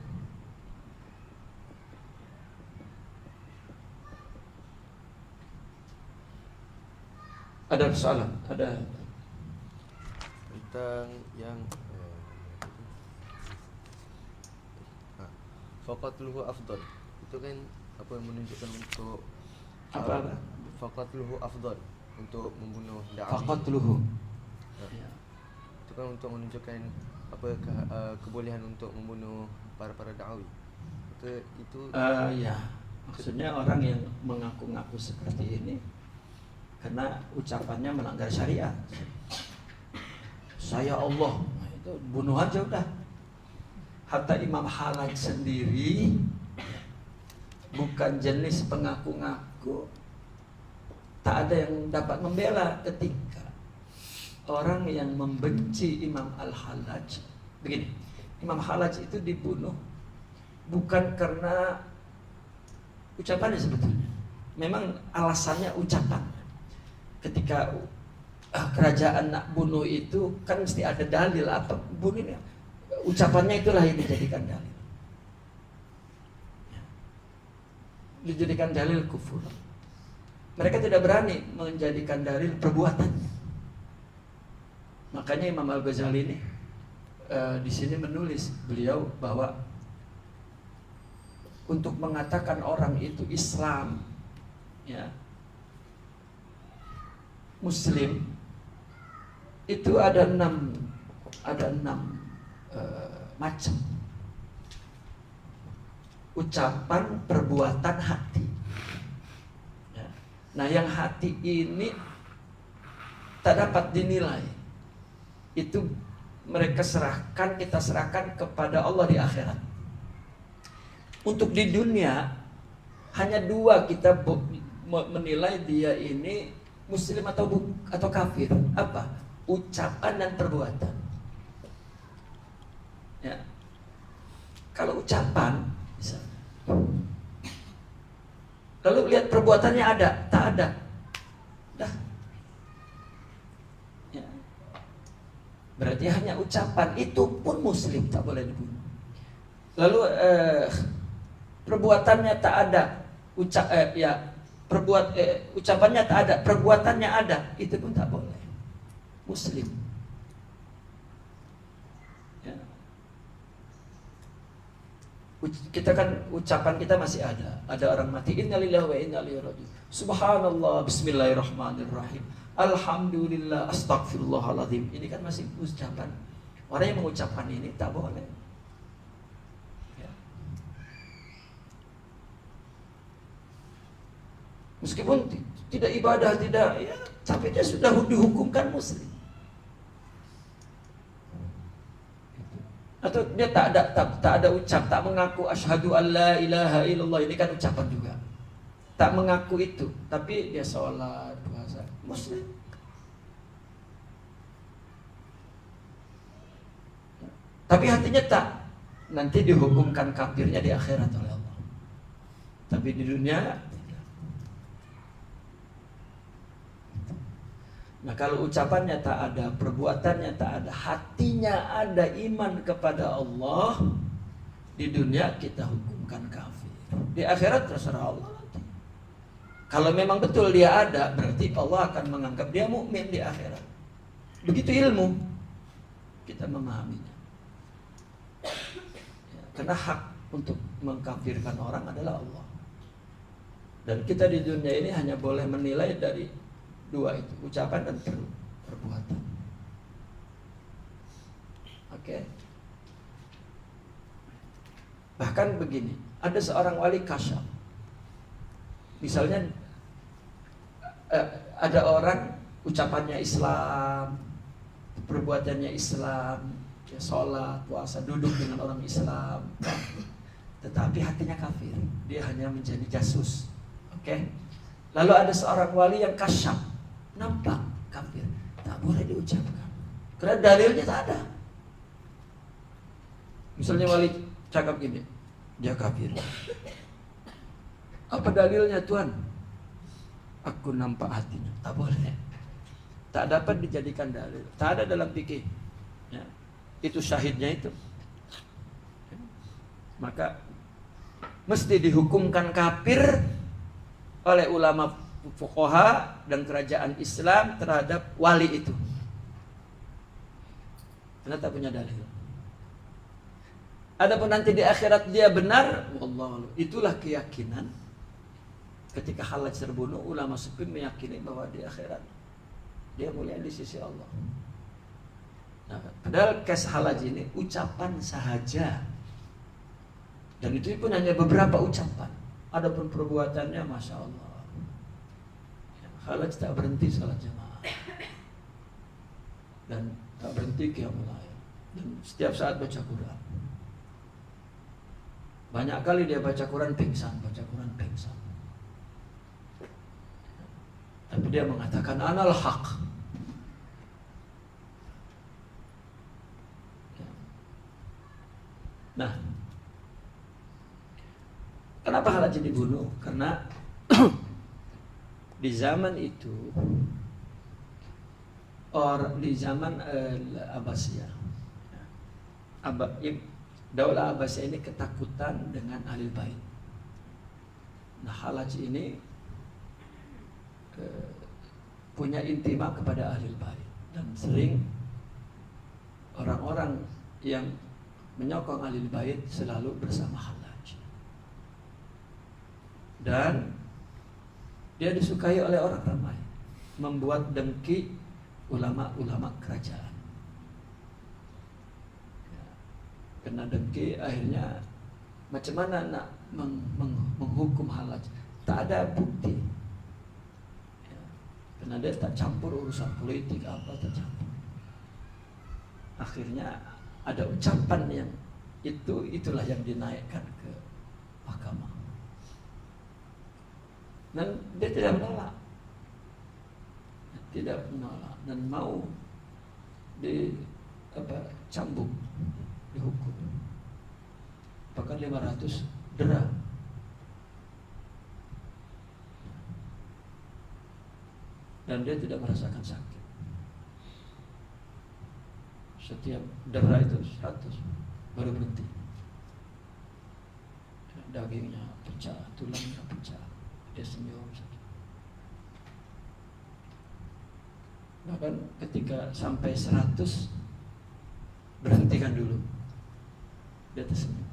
Ada persoalan? Ada tentang yang faqatluhu afdal. Itu kan apa yang menunjukkan untuk apa? Faqatluhu afdal, untuk membunuh da'i. Faqatluhu. Ya. Itu kan untuk menunjukkan apa kebolehan untuk membunuh para da'awi. Itu Ya, maksudnya orang yang mengaku-ngaku seperti ini karena ucapannya melanggar syariat. Saya Allah, nah, itu bunuh aja udah. Hatta Imam Halaj sendiri bukan jenis pengaku-ngaku, tak ada yang dapat membela ketika orang yang membenci Imam Al-Halaj. Begini, Imam Halaj itu dibunuh bukan karena ucapannya sebetulnya. Memang alasannya ucapan. Ketika kerajaan nak bunuh itu kan mesti ada dalil apa bunuhnya. Ucapannya itulah yang dijadikan dalil. Dijadikan dalil kufur. Mereka tidak berani menjadikan dalil perbuatannya. Makanya Imam Al-Ghazali ini di sini menulis beliau bahwa untuk mengatakan orang itu Islam, ya, Muslim, itu ada enam macam ucapan, perbuatan, hati. Ya. Nah, yang hati ini tak dapat dinilai. Itu mereka serahkan, kita serahkan kepada Allah di akhirat. Untuk di dunia hanya dua kita menilai dia ini Muslim atau kafir. Apa? Ucapan dan perbuatan. Ya. Kalau ucapan, misalnya, lalu lihat perbuatannya ada, tak ada, dah. Ya. Berarti hanya ucapan, itu pun Muslim tak boleh dibunuh. Lalu perbuatannya tak ada, ucapannya tak ada, perbuatannya ada, itu pun tak boleh. Muslim. Ya. Kita kan ucapan kita masih ada orang mati, innalillahi wa inna ilaihi raji'un, subhanallah, bismillahirrahmanirrahim, alhamdulillah, astagfirullahaladzim. Ini kan masih ucapan. Orang yang mengucapkan ini tak boleh. Meskipun tidak ibadah, tidak, ya, tapi dia sudah dihukumkan Muslim. Atau dia tak ada ucap, tak mengaku asyhadu alla ilaha illallah, ini kan ucapan juga. Tak mengaku itu, tapi dia sholat, puasa, Muslim. Tapi hatinya tak, nanti dihukumkan kafirnya di akhirat oleh Allah. Tapi di dunia. Nah, kalau ucapannya tak ada, perbuatannya tak ada, hatinya ada iman kepada Allah, di dunia kita hukumkan kafir. Di akhirat terserah Allah nanti. Kalau memang betul dia ada, berarti Allah akan menganggap dia mukmin di akhirat. Begitu ilmu kita memahaminya. Ya, karena hak untuk mengkafirkan orang adalah Allah. Dan kita di dunia ini hanya boleh menilai dari dua itu, ucapan dan perbuatan. Oke. Bahkan begini, ada seorang wali kasyaf. Misalnya ada orang ucapannya Islam, perbuatannya Islam, ya sholat, puasa, duduk dengan orang Islam, tetapi hatinya kafir. Dia hanya menjadi jasus. Oke. Lalu ada seorang wali yang kasyaf, nampak kafir, tak boleh diucapkan karena dalilnya tak ada. Misalnya wali cakap gini, dia kafir. Apa dalilnya Tuhan? Aku nampak hatinya. Tak boleh. Tak dapat dijadikan dalil. Tak ada dalam fikih. Ya. Itu syahidnya itu. Maka mesti dihukumkan kafir oleh ulama fuqaha dan kerajaan Islam terhadap wali itu. Karena tak punya dalil. Adapun nanti di akhirat dia benar, wallahu itulah keyakinan. Ketika Hallaj terbunuh, ulama sufi meyakini bahwa di akhirat dia mulia di sisi Allah. Nah, padahal kes Hallaj ini ucapan sahaja, dan itu pun hanya beberapa ucapan. Adapun perbuatannya, masya Allah, Hallaj tak berhenti salat jamaah dan tak berhenti qiyamul lail, dan setiap saat baca Quran. Banyak kali dia baca Quran pingsan. Tapi dia mengatakan anal haq. Nah, kenapa Hallaj dibunuh? Karena di zaman itu, di zaman Abbasiyah, Daulah Abbasiyah ini ketakutan dengan Ahlul Bait. Nah, Hallaj ini punya intima kepada Ahlul Bait, dan sering orang-orang yang menyokong Ahlul Bait selalu bersama Hallaj. Dan dia disukai oleh orang ramai, membuat dengki ulama-ulama kerajaan. Kena dengki, akhirnya macam mana nak menghukum Hallaj? Tak ada bukti. Karena dia tak campur urusan politik apa, tak campur. Akhirnya ada ucapan yang itulah yang dinaikkan ke mahkamah. Dan dia tidak menolak, dan mau cambuk, dihukum. Bahkan 500 dirham. Dan dia tidak merasakan sakit. Setiap darah itu 100 baru berhenti. Dagingnya pecah, tulangnya pecah. Dia senyum saja. Bahkan ketika sampai 100, berhentikan dulu. Dia tersenyum.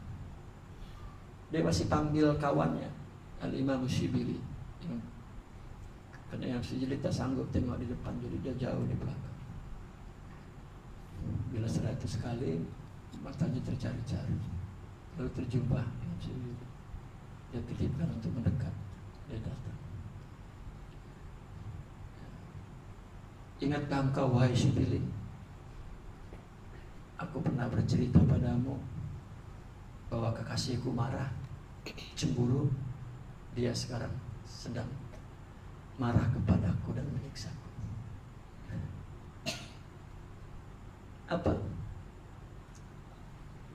Dia masih panggil kawannya, Al-Imam Syibili. Karena yang Syibili tak sanggup tengok di depan, jadi dia jauh di belakang. Bila 100 kali, matanya tercari-cari. Lalu terjumpa Imam Syibili. Dia titipkan untuk mendekat. Dia datang. Ingatkah engkau wahai Syibili, aku pernah bercerita padamu bahwa kekasihku marah, cemburu. Dia sekarang sedang marah kepadaku dan menyiksaku. Apa?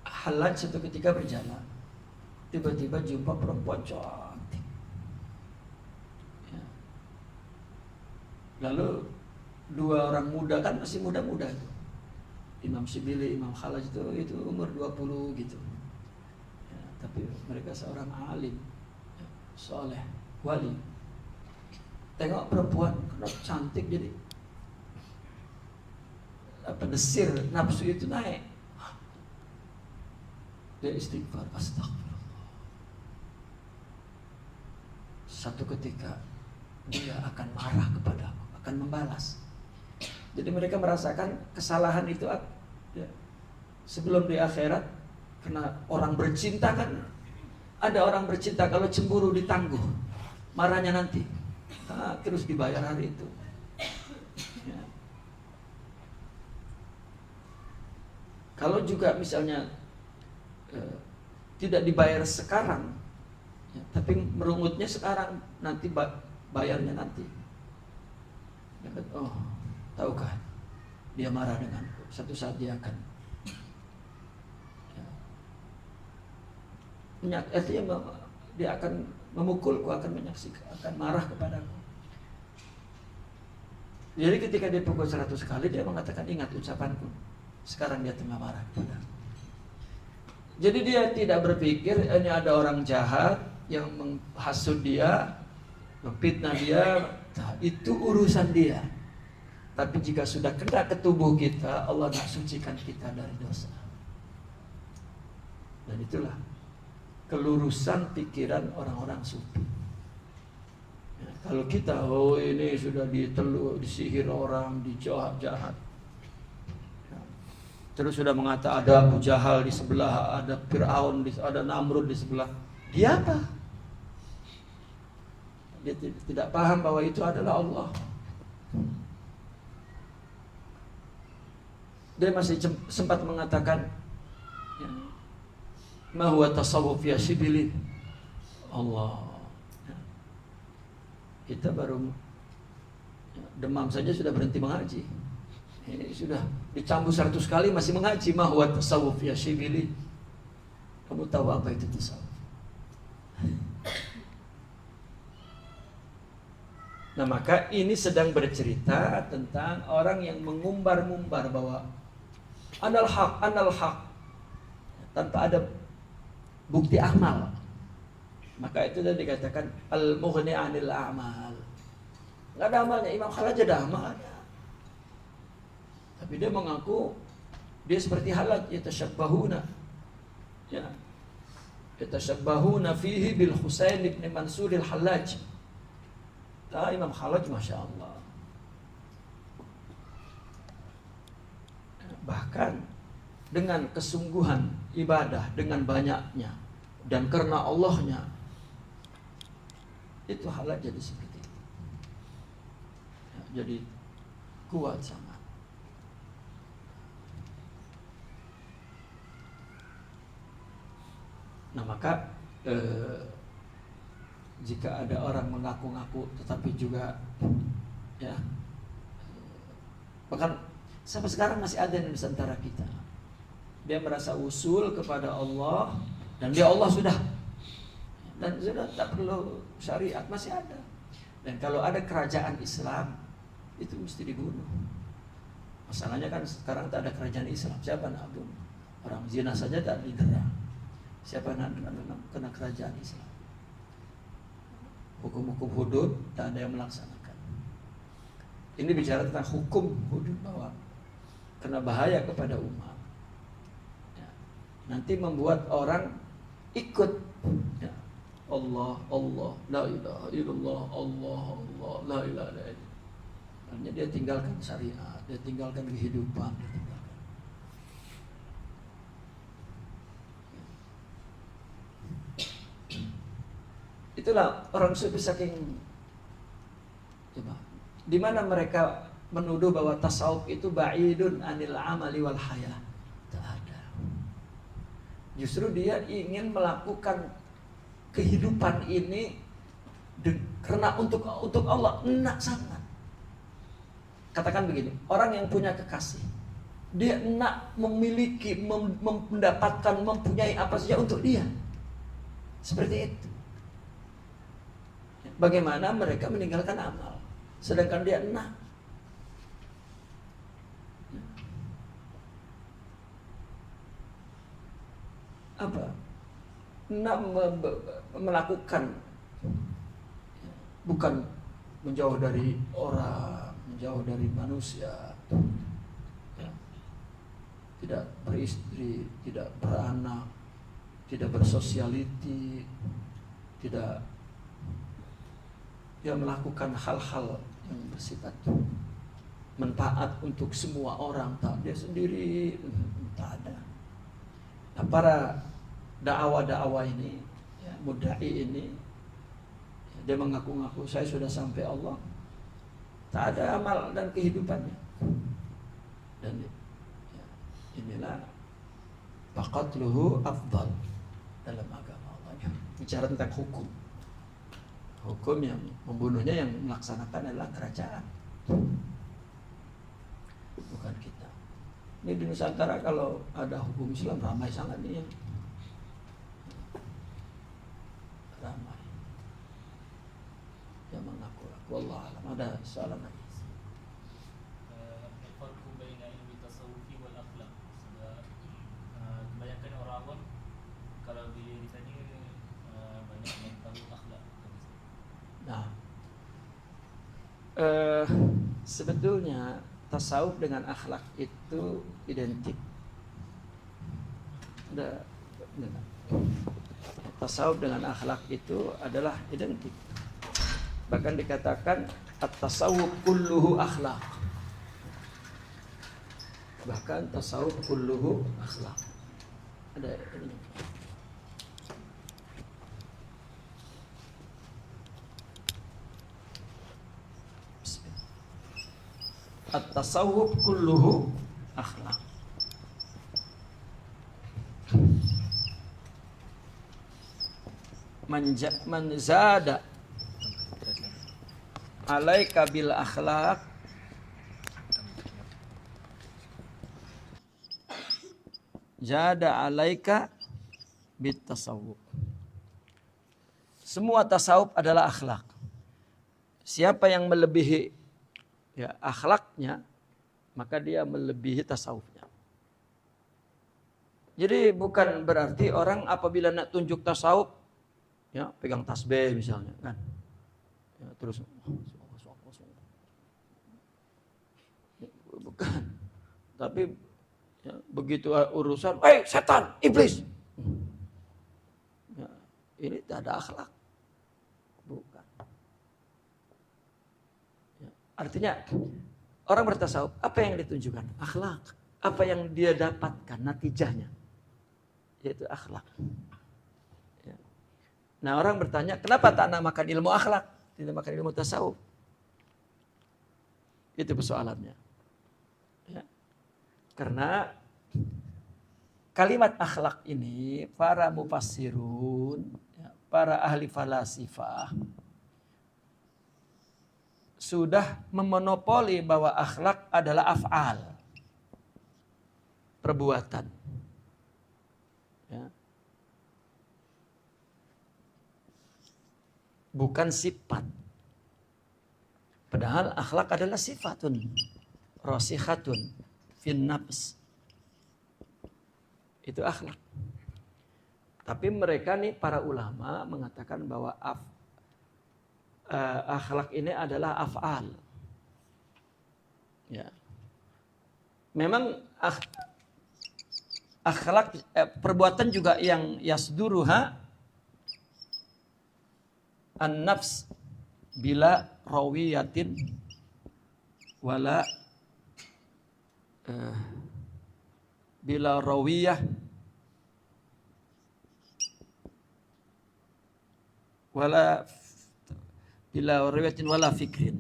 Hallaj suatu ketika berjalan, tiba-tiba jumpa perempuan cantik. Ya. Lalu dua orang muda, kan masih muda-muda itu, Imam Syibili, Imam Hallaj itu umur 20 gitu. Ya, tapi mereka seorang alim, ya, soleh, wali. Tengok perempuan cantik, jadi desir nafsu itu naik. Dia istighfar, astagfirullah. satu ketika dia akan marah kepadaku, akan membalas. Jadi mereka merasakan kesalahan itu ya, sebelum di akhirat. Karena orang bercinta kan, ada orang bercinta kalau cemburu ditangguh, marahnya nanti, terus dibayar hari itu. Ya. Kalau juga misalnya tidak dibayar sekarang, ya, tapi merungutnya sekarang, nanti bayarnya nanti. Oh, tahukah dia marah denganku, satu saat dia akan artinya dia akan memukulku, akan menyaksikan, akan marah kepadaku. Jadi ketika dia pukul 100 kali, dia mengatakan, ingat ucapanku. Sekarang dia tengah marah kepadaku. Jadi dia tidak berpikir ini ada orang jahat yang menghasut dia, memfitnah dia, itu urusan dia. Tapi jika sudah kena ke tubuh kita, Allah nak sucikan kita dari dosa. Dan itulah kelurusan pikiran orang-orang sufi. Ya, kalau kita, ini sudah disihir orang, dijahat-jahat. Ya. Terus sudah mengata ada Abu Jahal di sebelah, ada Fir'aun, ada Namrud di sebelah. Dia apa? Dia tidak paham bahwa itu adalah Allah. Dia masih sempat mengatakan, ya, ma huwa tasawuf ya sibili Allah. Ya. Kita baru demam saja sudah berhenti mengaji. Ini sudah dicambuk 100 kali masih mengaji. Ma huwa tasawuf ya sibili. Kamu tahu apa itu tasawuf? Nah, maka ini sedang bercerita tentang orang yang mengumbar-ngumbar bahwa anal haq tanpa ada bukti amal. Maka itu tadi dikatakan al-mughni 'anil a'mal. Enggak ada amalnya, Imam Khalaj ada amalnya. Tapi dia mengaku dia seperti Halaj, yatashabbahuna. Ya. Yatashabbahuna fihi bil Husain bin Mansur al-Hallaj. Imam Khalaj Masya Allah. Bahkan dengan kesungguhan ibadah, dengan banyaknya, dan karena Allahnya, itu Halaj jadi seperti itu. Ya, jadi kuat sangat. Nah, maka jika ada orang mengaku-ngaku tetapi juga ya, bahkan sampai sekarang masih ada di Nusantara kita, dia merasa usul kepada Allah dan dia Allah sudah tak perlu syariat, masih ada. Dan kalau ada kerajaan Islam itu mesti dibunuh. Masalahnya kan sekarang tak ada kerajaan Islam, siapa nak bunuh? Orang zina saja tak didera, siapa nak kena kerajaan Islam? Hukum-hukum hudud tak ada yang melaksanakan. Ini bicara tentang hukum hudud, bahwa kena bahaya kepada umat ya. Nanti membuat orang ikut ya. Allah, Allah, la ilaha illallah, Allah, Allah, la ilaha illallah. Artinya dia tinggalkan syariat, dia tinggalkan kehidupan, dia tinggalkan. Itulah orang sufi saking coba, di mana mereka menuduh bahwa tasawuf itu ba'idun anil amali wal hayah. Tak ada. Justru dia ingin melakukan kehidupan ini karena untuk Allah, enak sangat. Katakan begini, orang yang punya kekasih, dia enak memiliki, mendapatkan, mempunyai apa saja untuk dia. Seperti itu. Bagaimana mereka meninggalkan amal, sedangkan dia enak. Apa? Enak melakukan, bukan menjauh dari orang, menjauh dari manusia, tidak beristri, tidak beranak, tidak bersosialiti, tidak yang melakukan hal-hal yang bersifat manfaat untuk semua orang, tak dia sendiri, tak ada. Nah, para dakwah ini, ya, mudai ini, ya, dia mengaku-ngaku saya sudah sampai Allah, tak ada amal dan kehidupannya. Dan ya, inilah faqatluhu afdal dalam agama Allah. Bicara tentang hukum. Hukum yang membunuhnya yang melaksanakan adalah kerajaan, bukan kita. Ini di Nusantara kalau ada hukum Islam ramai sangat nih, ramai yang mengaku-ngaku. Allah alam. Ada soalan lagi? Kebanyakan orang awam kalau ditanya banyak yang tahu akhlak. Nah, sebetulnya tasawuf dengan akhlak itu identik. Tasawuf dengan akhlak itu adalah identik. Bahkan dikatakan at-tasawuf kulluhu akhlak. Bahkan tasawuf kulluhu akhlak. Ada ini. At-tasawuf kulluhu akhlak. Man zada alaika bil akhlak zada alaika bit tasawuf. Semua tasawuf adalah akhlak. Siapa yang melebihi ya akhlaknya, maka dia melebihi tasawufnya. Jadi bukan berarti orang apabila nak tunjuk tasawuf, ya pegang tasbih misalnya kan, ya, terus bukan. Tapi ya, begitu urusan, setan, iblis, ya, ini tak ada akhlak. Bukan. Ya, artinya orang bertasawuf, apa yang ditunjukkan? Akhlak. Apa yang dia dapatkan natijahnya, yaitu akhlak. Ya. Nah, orang bertanya, kenapa tak namakan ilmu akhlak, tidak makan ilmu tasawuf? Itu persoalannya. Ya. Karena kalimat akhlak ini para mufassirun, ya, para ahli falasifah sudah memonopoli bahwa akhlak adalah af'al, perbuatan. Ya. Bukan sifat. Padahal akhlak adalah sifatun rasikhatun fin nafs. Itu akhlak. Tapi mereka nih para ulama mengatakan bahwa akhlak ini adalah af'al. Ya. Memang akhlak perbuatan juga yang yasduruha an-nafs bila rawiyatin wala bila rawiyah wala bila rawiyatin wala fikrin.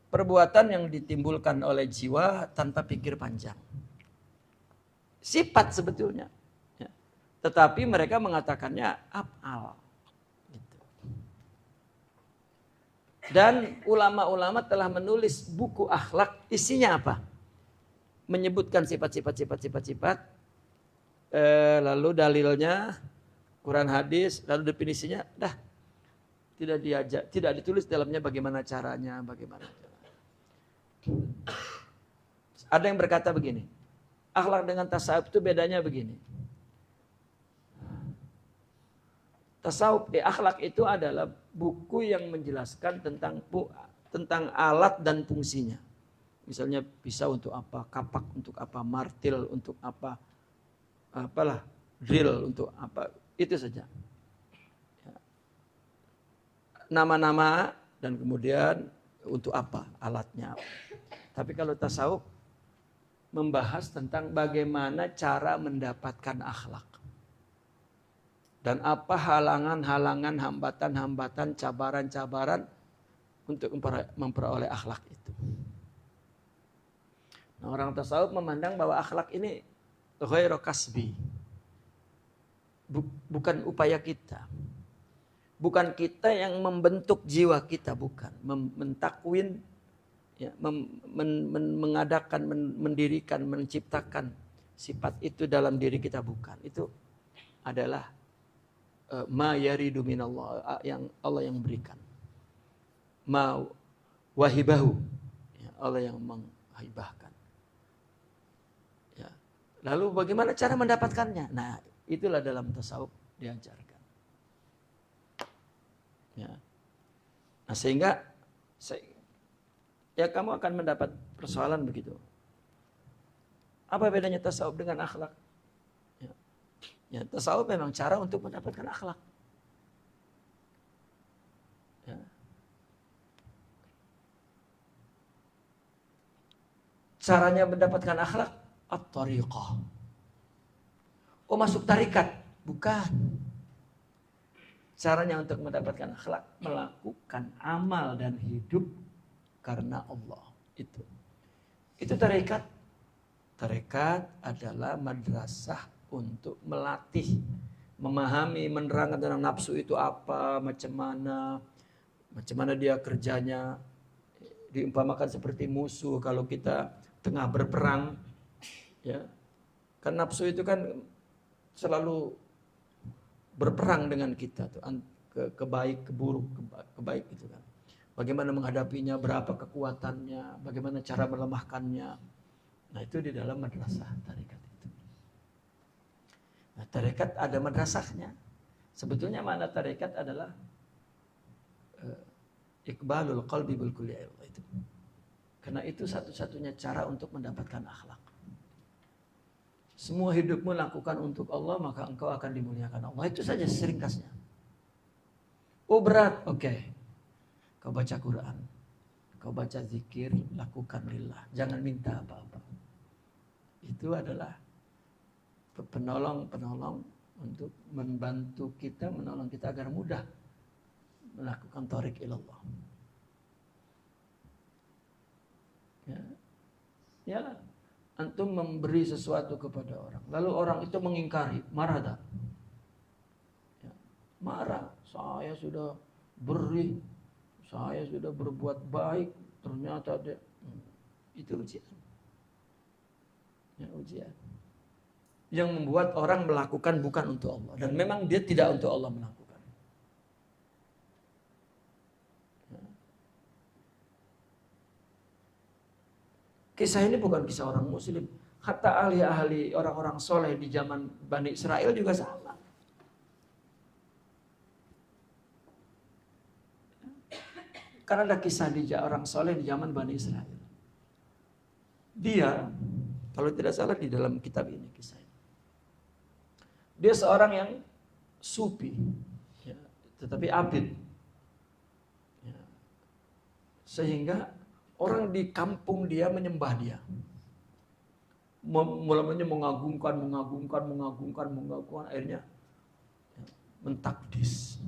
Perbuatan yang ditimbulkan oleh jiwa tanpa pikir panjang. Sifat sebetulnya. Ya. Tetapi mereka mengatakannya af'al. Gitu. Dan ulama-ulama telah menulis buku akhlak, isinya apa? Menyebutkan sifat-sifat. Lalu dalilnya, Quran hadis, lalu definisinya, tidak ditulis dalamnya bagaimana caranya, Ada yang berkata begini, akhlak dengan tasawuf itu bedanya begini. Tasawuf akhlak itu adalah buku yang menjelaskan tentang alat dan fungsinya. Misalnya pisau untuk apa, kapak untuk apa, martil untuk apa, drill untuk apa, itu saja. nama-nama dan kemudian untuk apa alatnya. Tapi kalau tasawuf membahas tentang bagaimana cara mendapatkan akhlak. Dan apa halangan-halangan, hambatan-hambatan, cabaran-cabaran untuk memperoleh akhlak itu. Nah, orang tasawuf memandang bahwa akhlak ini ghairu kasbi. Bukan upaya kita. Bukan kita yang membentuk jiwa kita, bukan. Mentakwin, ya, mengadakan, mendirikan, menciptakan sifat itu dalam diri kita, bukan. Itu adalah ma yaridu minallah, yang Allah yang berikan. Ma wahibahu, ya, Allah yang menghibahkan. Ya. Lalu bagaimana cara mendapatkannya? Nah, itulah dalam tasawuf diajarkan. Ya. Nah, sehingga ya kamu akan mendapat persoalan begitu. Apa bedanya tasawuf dengan akhlak? Ya, tasawuf memang cara untuk mendapatkan akhlak. Ya. Caranya mendapatkan akhlak, at-tariqah. Oh, masuk tarikat? Bukan. Caranya untuk mendapatkan akhlak, melakukan amal dan hidup karena Allah. Itu tarikat. Tarikat adalah madrasah untuk melatih, memahami, menerangkan tentang nafsu itu apa, macam mana dia kerjanya. Diumpamakan seperti musuh kalau kita tengah berperang, ya. Kan nafsu itu kan selalu berperang dengan kita tuh, ke baik, ke buruk, ke baik itu kan. Bagaimana menghadapinya, berapa kekuatannya, bagaimana cara melemahkannya. Nah, itu di dalam madrasah tarikat. Nah, tarekat ada madrasahnya. Sebetulnya makna tarekat adalah iqbalul qalbi bil kulli itu. Karena itu satu-satunya cara untuk mendapatkan akhlak. Semua hidupmu lakukan untuk Allah, maka engkau akan dimuliakan Allah. Itu saja seringkasnya. Oh, berat, oke. Kau baca Quran, kau baca zikir, lakukan lillah. Jangan minta apa-apa. Itu adalah penolong untuk membantu kita, menolong kita agar mudah melakukan thariq ilallah. Ya, antum memberi sesuatu kepada orang, lalu orang itu mengingkari, marah tak? Ya, marah. Saya sudah beri, saya sudah berbuat baik, ternyata dia, itu ujian. Ya, ujian. Yang membuat orang melakukan bukan untuk Allah. Dan memang dia tidak untuk Allah melakukan. Kisah ini bukan kisah orang muslim. Hatta ahli-ahli orang-orang soleh di zaman Bani Israel juga sama. Karena ada kisah di orang soleh di zaman Bani Israel. Dia, kalau tidak salah di dalam kitab ini kisah. Dia seorang yang sufi, ya, tetapi abid. Ya. Sehingga orang di kampung dia menyembah dia. Mulanya mengagungkan, akhirnya ya, mentakdis.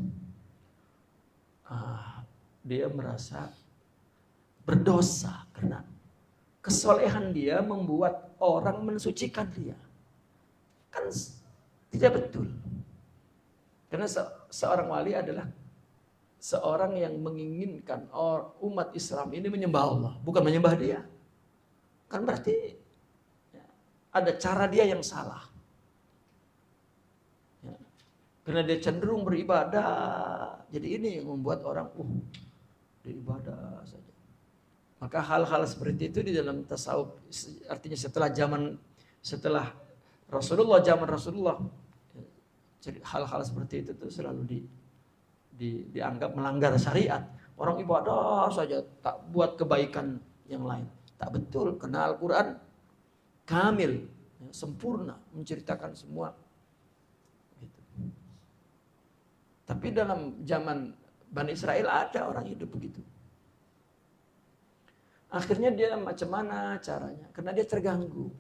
Dia merasa berdosa karena kesolehan dia membuat orang mensucikan dia. Kan tidak betul. Karena seorang wali adalah seorang yang menginginkan umat Islam ini menyembah Allah, bukan menyembah dia. Kan berarti ya, ada cara dia yang salah. Ya. Karena dia cenderung beribadah. Jadi ini yang membuat orang beribadah saja. Maka hal-hal seperti itu di dalam tasawuf, artinya setelah zaman Rasulullah, hal-hal seperti itu tuh selalu dianggap melanggar syariat. Orang ibadah saja, tak buat kebaikan yang lain. Tak betul, karena Al-Quran kamil, sempurna, menceritakan semua. Gitu. Tapi dalam zaman Bani Israel ada orang hidup begitu. Akhirnya dia macam mana caranya? Karena dia terganggu.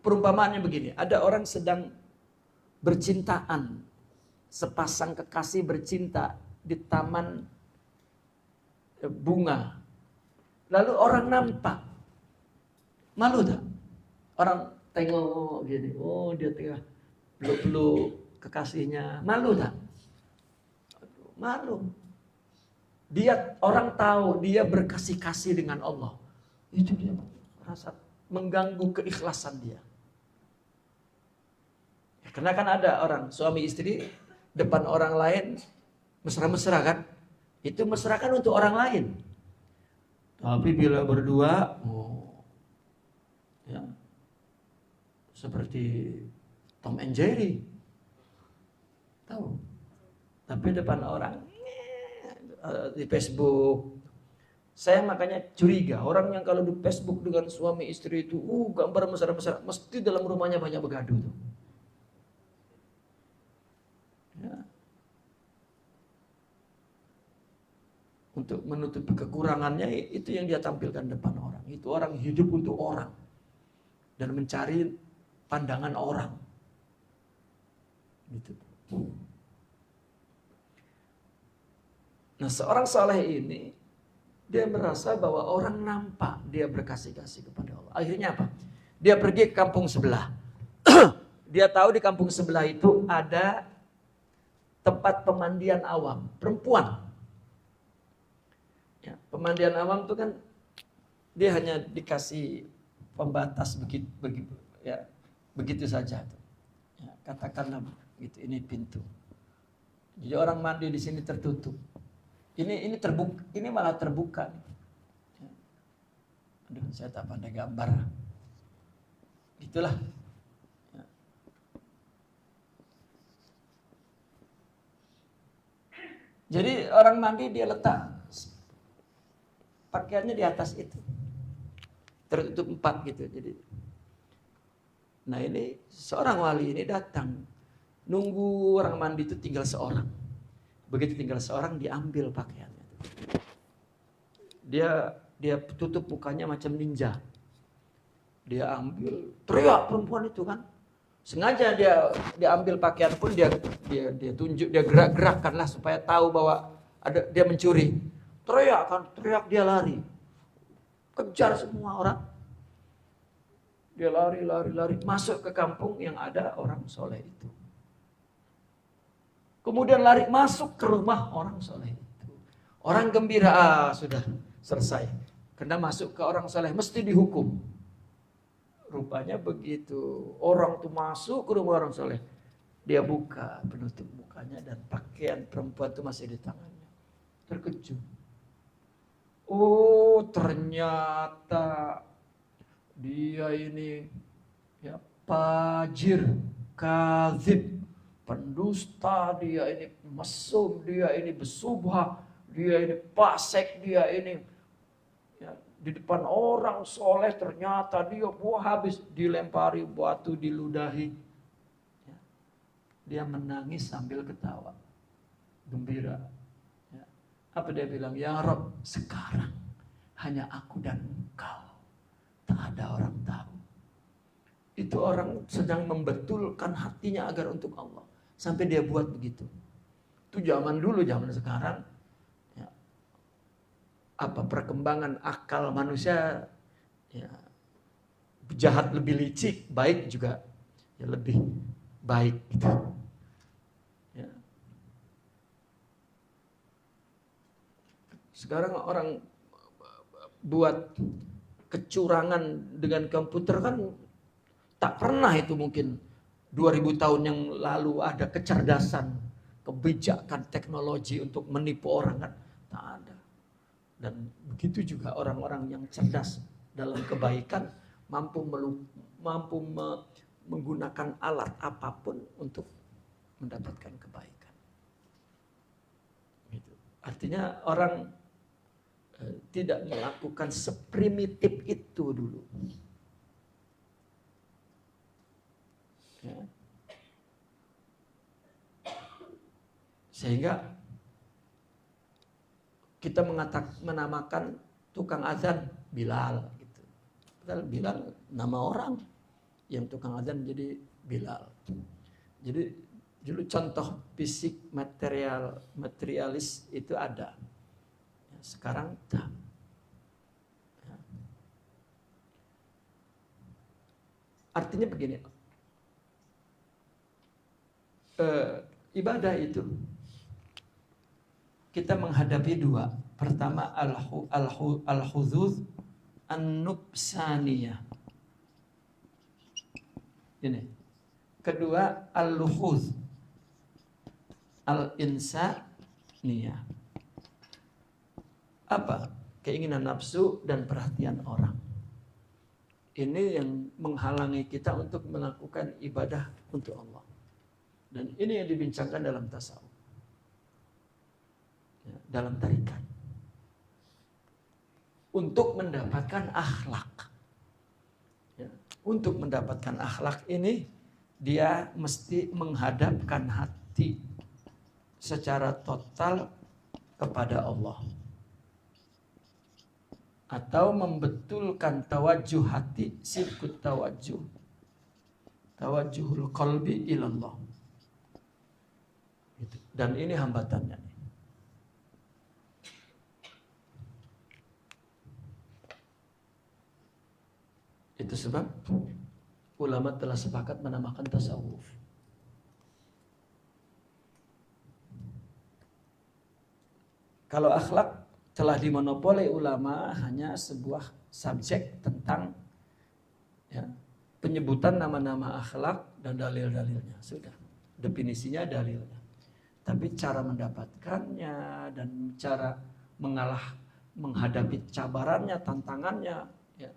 Perumpamaannya begini, ada orang sedang bercintaan, sepasang kekasih bercinta di taman bunga. Lalu orang nampak, malu tak? Orang tengok gini, oh dia tengah peluk-peluk kekasihnya, malu tak? Malu. Dia orang tahu dia berkasih-kasih dengan Allah. Itu dia rasa mengganggu keikhlasan dia. Karena kan ada orang suami istri depan orang lain mesra-mesra kan? Itu mesra kan untuk orang lain. Tapi bila berdua, ya, seperti Tom and Jerry, tahu? Tapi depan orang di Facebook, saya makanya curiga orang yang kalau di Facebook dengan suami istri itu, gambar mesra-mesra, mesti dalam rumahnya banyak begaduh tuh. Ya. Untuk menutupi kekurangannya itu yang dia tampilkan depan orang. Itu orang hidup untuk orang dan mencari pandangan orang. Gitu. Nah, seorang saleh ini dia merasa bahwa orang nampak dia berkasih-kasih kepada Allah. Akhirnya apa? Dia pergi ke kampung sebelah. Dia tahu di kampung sebelah itu ada tempat pemandian awam, perempuan. Ya, pemandian awam itu kan dia hanya dikasih pembatas begitu saja. Ya, katakanlah gitu, ini pintu. Jadi orang mandi di sini tertutup. Ini terbuka, ini malah terbuka. Ya. Aduh, saya tak pandai gambar. Itulah. Ya. Jadi orang mandi dia letak pakaiannya di atas itu, tertutup 4 gitu. Jadi, nah ini seorang wali ini datang, nunggu orang mandi itu tinggal seorang. Begitu tinggal seorang diambil pakaiannya. Dia tutup mukanya macam ninja. Dia ambil, teriak perempuan itu kan. Sengaja dia ambil pakaian pun dia tunjuk, dia gerak-gerakkanlah supaya tahu bahwa dia mencuri. Teriak dia lari. Kejar semua orang. Dia lari masuk ke kampung yang ada orang soleh itu. Kemudian lari masuk ke rumah orang soleh itu. Orang gembira, sudah selesai. Karena masuk ke orang soleh mesti dihukum. Rupanya begitu orang tuh masuk ke rumah orang soleh, dia buka penutup mukanya dan pakaian perempuan itu masih di tangannya. Terkejut. Oh, ternyata dia ini ya fajir, kadzib, pendusta, dia ini mesum, dia ini bersubhah, dia ini fasik, dia ini ya, di depan orang soleh ternyata dia habis dilempari batu, diludahi. Ya. Dia menangis sambil ketawa, gembira. Apa dia bilang? Ya Rabb, sekarang hanya aku dan engkau. Tak ada orang tahu. Itu orang sedang membetulkan hatinya agar untuk Allah. Sampai dia buat begitu. Itu zaman dulu, zaman sekarang. Ya, apa perkembangan akal manusia ya, jahat lebih licik, baik juga ya lebih baik gitu. Ya. Sekarang orang buat kecurangan dengan komputer kan tak pernah itu mungkin 2000 tahun yang lalu ada kecerdasan, kebijakan, teknologi untuk menipu orang kan tak ada. Dan begitu juga orang-orang yang cerdas dalam kebaikan mampu menggunakan alat apapun untuk mendapatkan kebaikan. Gitu. Artinya orang tidak melakukan seprimitif itu dulu. Ya. Sehingga kita menamakan tukang azan Bilal gitu. Padahal Bilal nama orang, yang tukang azan jadi Bilal. Jadi dulu contoh fisik materialis itu ada. Ya, sekarang tak. Ya. Artinya begini, ibadah itu kita menghadapi dua. Pertama al-huzuz an-nubsaniyah. Ini. Kedua al-luhuz al-insaniyah. Apa? Keinginan nafsu dan perhatian orang. Ini yang menghalangi kita untuk melakukan ibadah untuk Allah. Dan ini yang dibincangkan dalam tasawuf. Ya, dalam tarikat. Untuk mendapatkan akhlak. Ya, untuk mendapatkan akhlak ini, dia mesti menghadapkan hati secara total kepada Allah. Atau membetulkan tawajuh hati, sirkut tawajuh. Tawajuhul qalbi ilallah. Gitu. Dan ini hambatannya. Itu sebab ulama telah sepakat menamakan tasawuf. Kalau akhlak telah dimonopoli ulama hanya sebuah subjek tentang ya, penyebutan nama-nama akhlak dan dalil-dalilnya. Sudah, definisinya dalilnya. Tapi cara mendapatkannya dan cara menghadapi cabarannya, tantangannya, ya,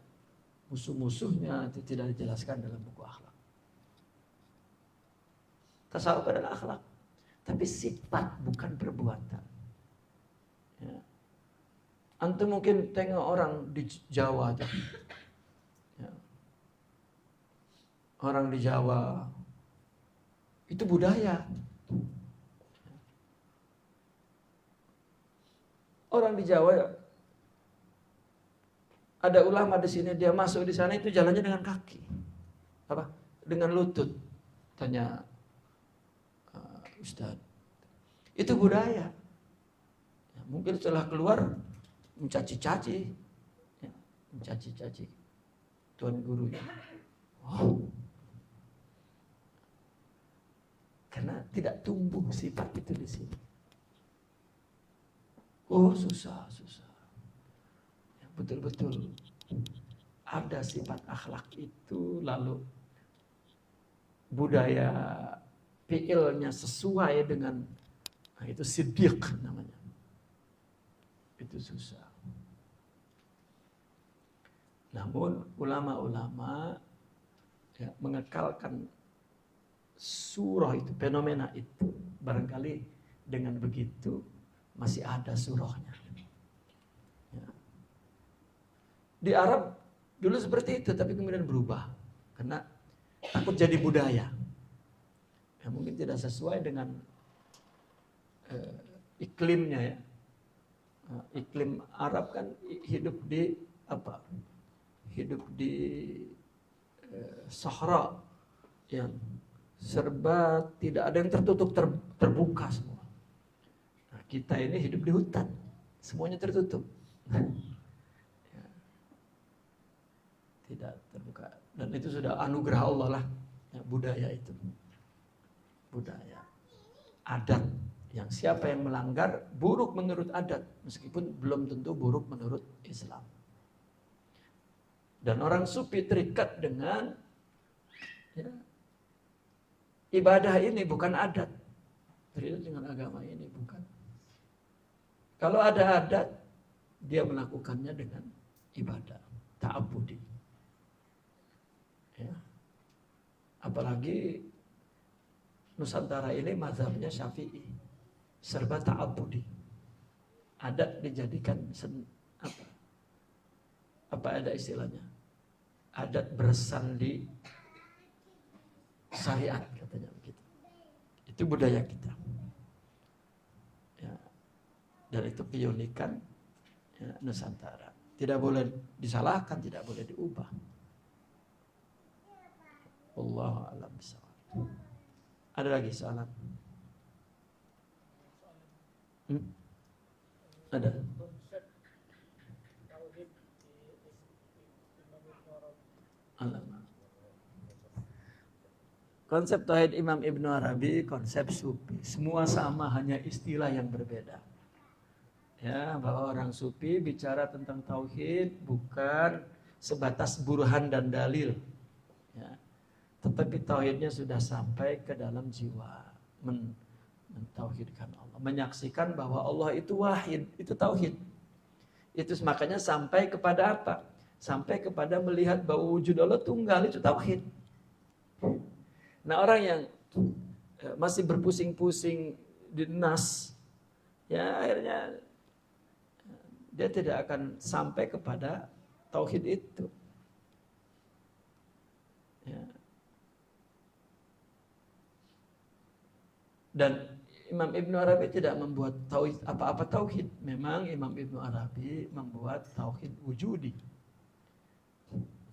musuh-musuhnya itu tidak dijelaskan dalam buku akhlak. Tasawuf adalah akhlak, tapi sifat bukan perbuatan. Ya. Antum mungkin tengok orang di Jawa, ya. Orang di Jawa itu budaya. Orang di Jawa ada ulama di sini, dia masuk di sana itu jalannya dengan kaki, apa? Dengan lutut. Tanya Ustaz, itu budaya. Ya, mungkin setelah keluar mencaci-caci, ya, mencaci-caci tuan gurunya. Oh, karena tidak tumbuh sifat itu di sini. Oh, susah. Ya, betul-betul ada sifat akhlak itu, lalu budaya fi'ilnya sesuai dengan, nah itu siddiq namanya. Itu susah. Namun ulama-ulama ya, mengekalkan surah itu, fenomena itu. Barangkali dengan begitu masih ada surahnya. Ya. Di Arab dulu seperti itu, tapi kemudian berubah karena takut jadi budaya. Ya, mungkin tidak sesuai dengan iklimnya ya. Iklim Arab kan hidup di apa? Hidup di Sahara yang serba tidak ada yang tertutup, terbuka semua. Nah, kita ini hidup di hutan, semuanya tertutup. Ya. Tidak terbuka. Dan itu sudah anugerah Allah lah, ya, budaya itu. Budaya. Adat. Yang siapa yang melanggar buruk menurut adat, meskipun belum tentu buruk menurut Islam. Dan orang sufi terikat dengan ya, ibadah ini, bukan adat. Terikat dengan agama ini, bukan. Kalau ada adat, dia melakukannya dengan ibadah, ta'abbudi. Ya. Apalagi Nusantara ini mazhabnya Syafi'i. Serba ta'abbudi. Adat dijadikan apa ada istilahnya? Adat bersandi syariat katanya begitu. Itu budaya kita. Dan itu keunikan ya, Nusantara. Tidak boleh disalahkan, tidak boleh diubah. Wallahu a'lam bishawab. Ada lagi soalan? Ada. Konsep tauhid Imam Ibnu Arabi, konsep sufi. Semua sama, hanya istilah yang berbeda. Ya, bahwa orang sufi bicara tentang tauhid bukan sebatas burhan dan dalil. Ya. Tetapi tauhidnya sudah sampai ke dalam jiwa. Mentauhidkan Allah. Menyaksikan bahwa Allah itu wahid. Itu tauhid. Itu makanya sampai kepada apa? Sampai kepada melihat bahwa wujud Allah tunggal, itu tauhid. Nah, orang yang masih berpusing-pusing di nas, ya akhirnya dia tidak akan sampai kepada tauhid itu. Ya. Dan Imam Ibnu Arabi tidak membuat tauhid apa-apa tauhid. Memang Imam Ibnu Arabi membuat tauhid wujudi.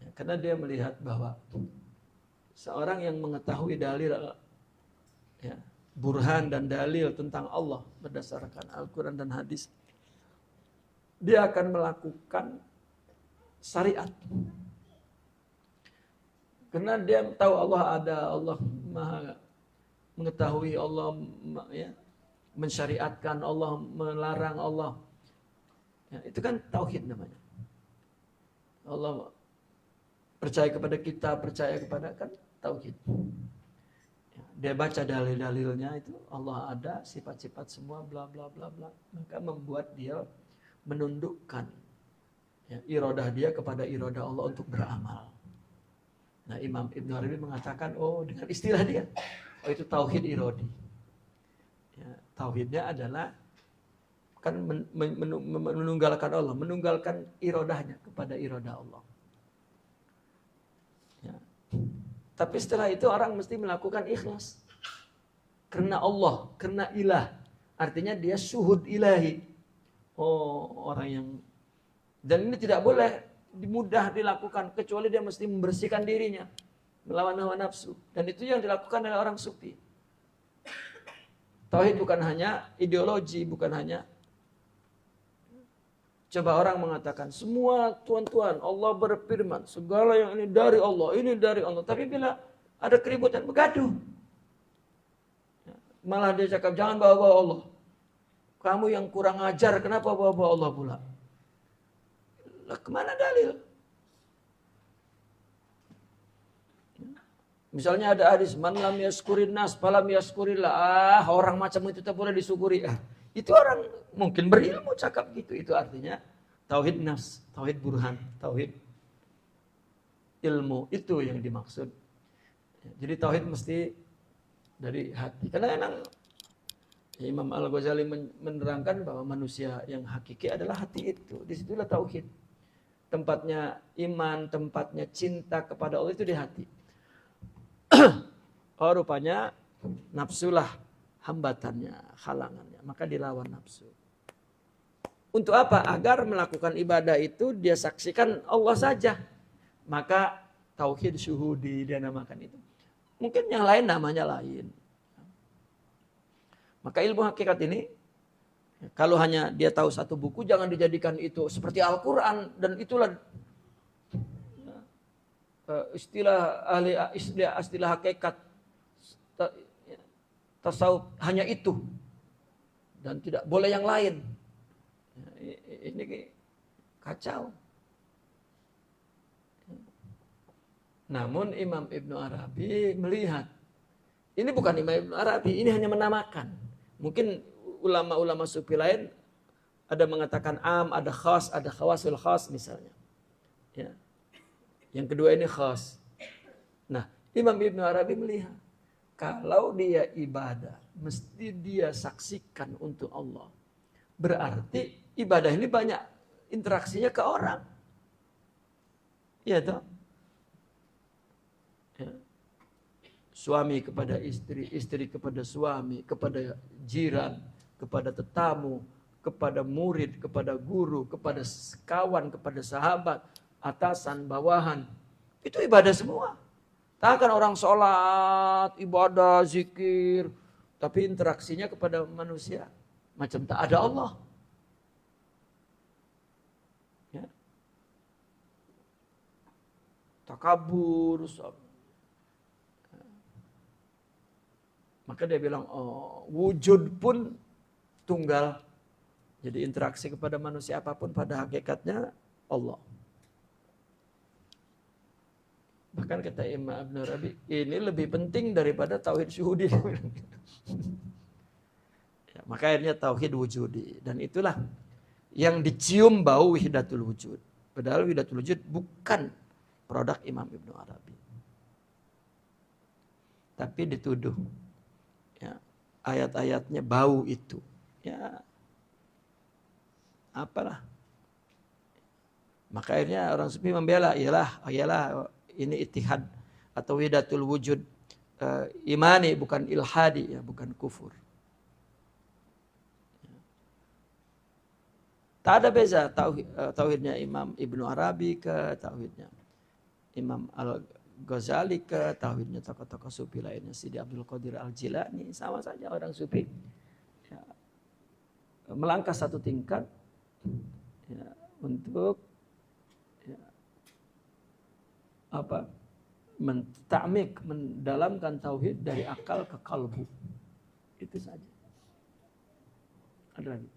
Ya, karena dia melihat bahwa seorang yang mengetahui dalil, ya, burhan dan dalil tentang Allah berdasarkan Al-Quran dan hadis, dia akan melakukan syariat. Karena dia tahu Allah ada, Allah maha mengetahui, Allah ya, mensyariatkan, Allah melarang, Allah. Ya, itu kan tauhid namanya. Allah percaya kepada kita, percaya kepada, kan tauhid. Ya, dia baca dalil-dalilnya itu Allah ada, sifat-sifat semua bla bla bla bla, maka membuat dia menundukkan ya, iradah dia kepada iradah Allah untuk beramal. Nah, Imam Ibnu Arabi mengatakan, oh dengan istilah dia, oh itu tauhid iradi. Ya, tauhidnya adalah kan menunggalkan Allah, menunggalkan iradahnya kepada iradah Allah. Ya. Tapi setelah itu orang mesti melakukan ikhlas. Karena Allah, karena ilah. Artinya dia syuhud ilahi. Oh, orang yang, dan ini tidak boleh mudah dilakukan kecuali dia mesti membersihkan dirinya melawan hawa nafsu, dan itu yang dilakukan oleh orang sufi. Tauhid bukan hanya ideologi, bukan hanya, coba orang mengatakan semua Tuhan Allah berfirman, segala yang ini dari Allah, tapi bila ada keributan begaduh, malah dia cakap jangan bawa-bawa Allah, kamu yang kurang ajar kenapa bawa-bawa Allah pula. Lah, kemana dalil? Misalnya ada hadis, man lam yaskurin nas falam yaskurillah. Orang macam itu tak boleh disyukuri. Itu orang mungkin berilmu cakap gitu. Itu artinya tauhid nafs, tauhid burhan, tauhid ilmu. Itu yang dimaksud. Jadi tauhid mesti dari hati. Karena memang Imam Al-Ghazali menerangkan bahwa manusia yang hakiki adalah hati itu. Disitulah tauhid. Tempatnya iman, tempatnya cinta kepada Allah itu di hati. Oh, rupanya nafsulah hambatannya, halangannya. Maka dilawan nafsu. Untuk apa? Agar melakukan ibadah itu dia saksikan Allah saja. Maka tauhid syuhudi dia namakan itu. Mungkin yang lain namanya lain. Maka ilmu hakikat ini, kalau hanya dia tahu satu buku, jangan dijadikan itu seperti Al-Quran. Dan itulah istilah hakikat tasawuf, hanya itu. Dan tidak boleh yang lain. Ini kacau. Namun Imam Ibnu Arabi melihat, ini bukan Imam Ibnu Arabi, ini hanya menamakan. Mungkin ulama-ulama sufi lain ada mengatakan am, ada khas, ada khawasul khas misalnya. Ya. Yang kedua ini khas. Nah, Imam Ibnu Arabi melihat, kalau dia ibadah, mesti dia saksikan untuk Allah. Berarti ibadah ini banyak interaksinya ke orang. Iya toh? Ya. Suami kepada istri, istri kepada suami, kepada jiran, kepada tetamu, kepada murid, kepada guru, kepada kawan, kepada sahabat, atasan, bawahan. Itu ibadah semua. Takkan orang sholat, ibadah, zikir, tapi interaksinya kepada manusia macam tak ada Allah. Ya. Takabur. Maka dia bilang, oh, wujud pun tunggal. Jadi interaksi kepada manusia apapun pada hakikatnya Allah. Bahkan kata Imam Ibn Arabi, ini lebih penting daripada tauhid syuhudi. Ya, maka akhirnya tauhid wujudi. Dan itulah yang dicium bau wahdatul wujud. Padahal wahdatul wujud bukan produk Imam Ibn Arabi. Tapi dituduh. Ya, ayat-ayatnya bau itu. Ya, apalah. Maka akhirnya orang sufi membela, iyalah ini ittihad atau wahdatul wujud imani, bukan ilhadi, ya, bukan kufur. Tak ada beza tauhidnya Imam Ibnu Arabi ke tauhidnya Imam Al-Ghazali ke tauhidnya tokoh-tokoh sufi lainnya, Sidi Abdul Qadir Al-Jilani, sama saja orang sufi. Ya, melangkah satu tingkat ya, untuk mentakmik, mendalamkan tauhid dari akal ke kalbu. Itu saja. Ada lagi.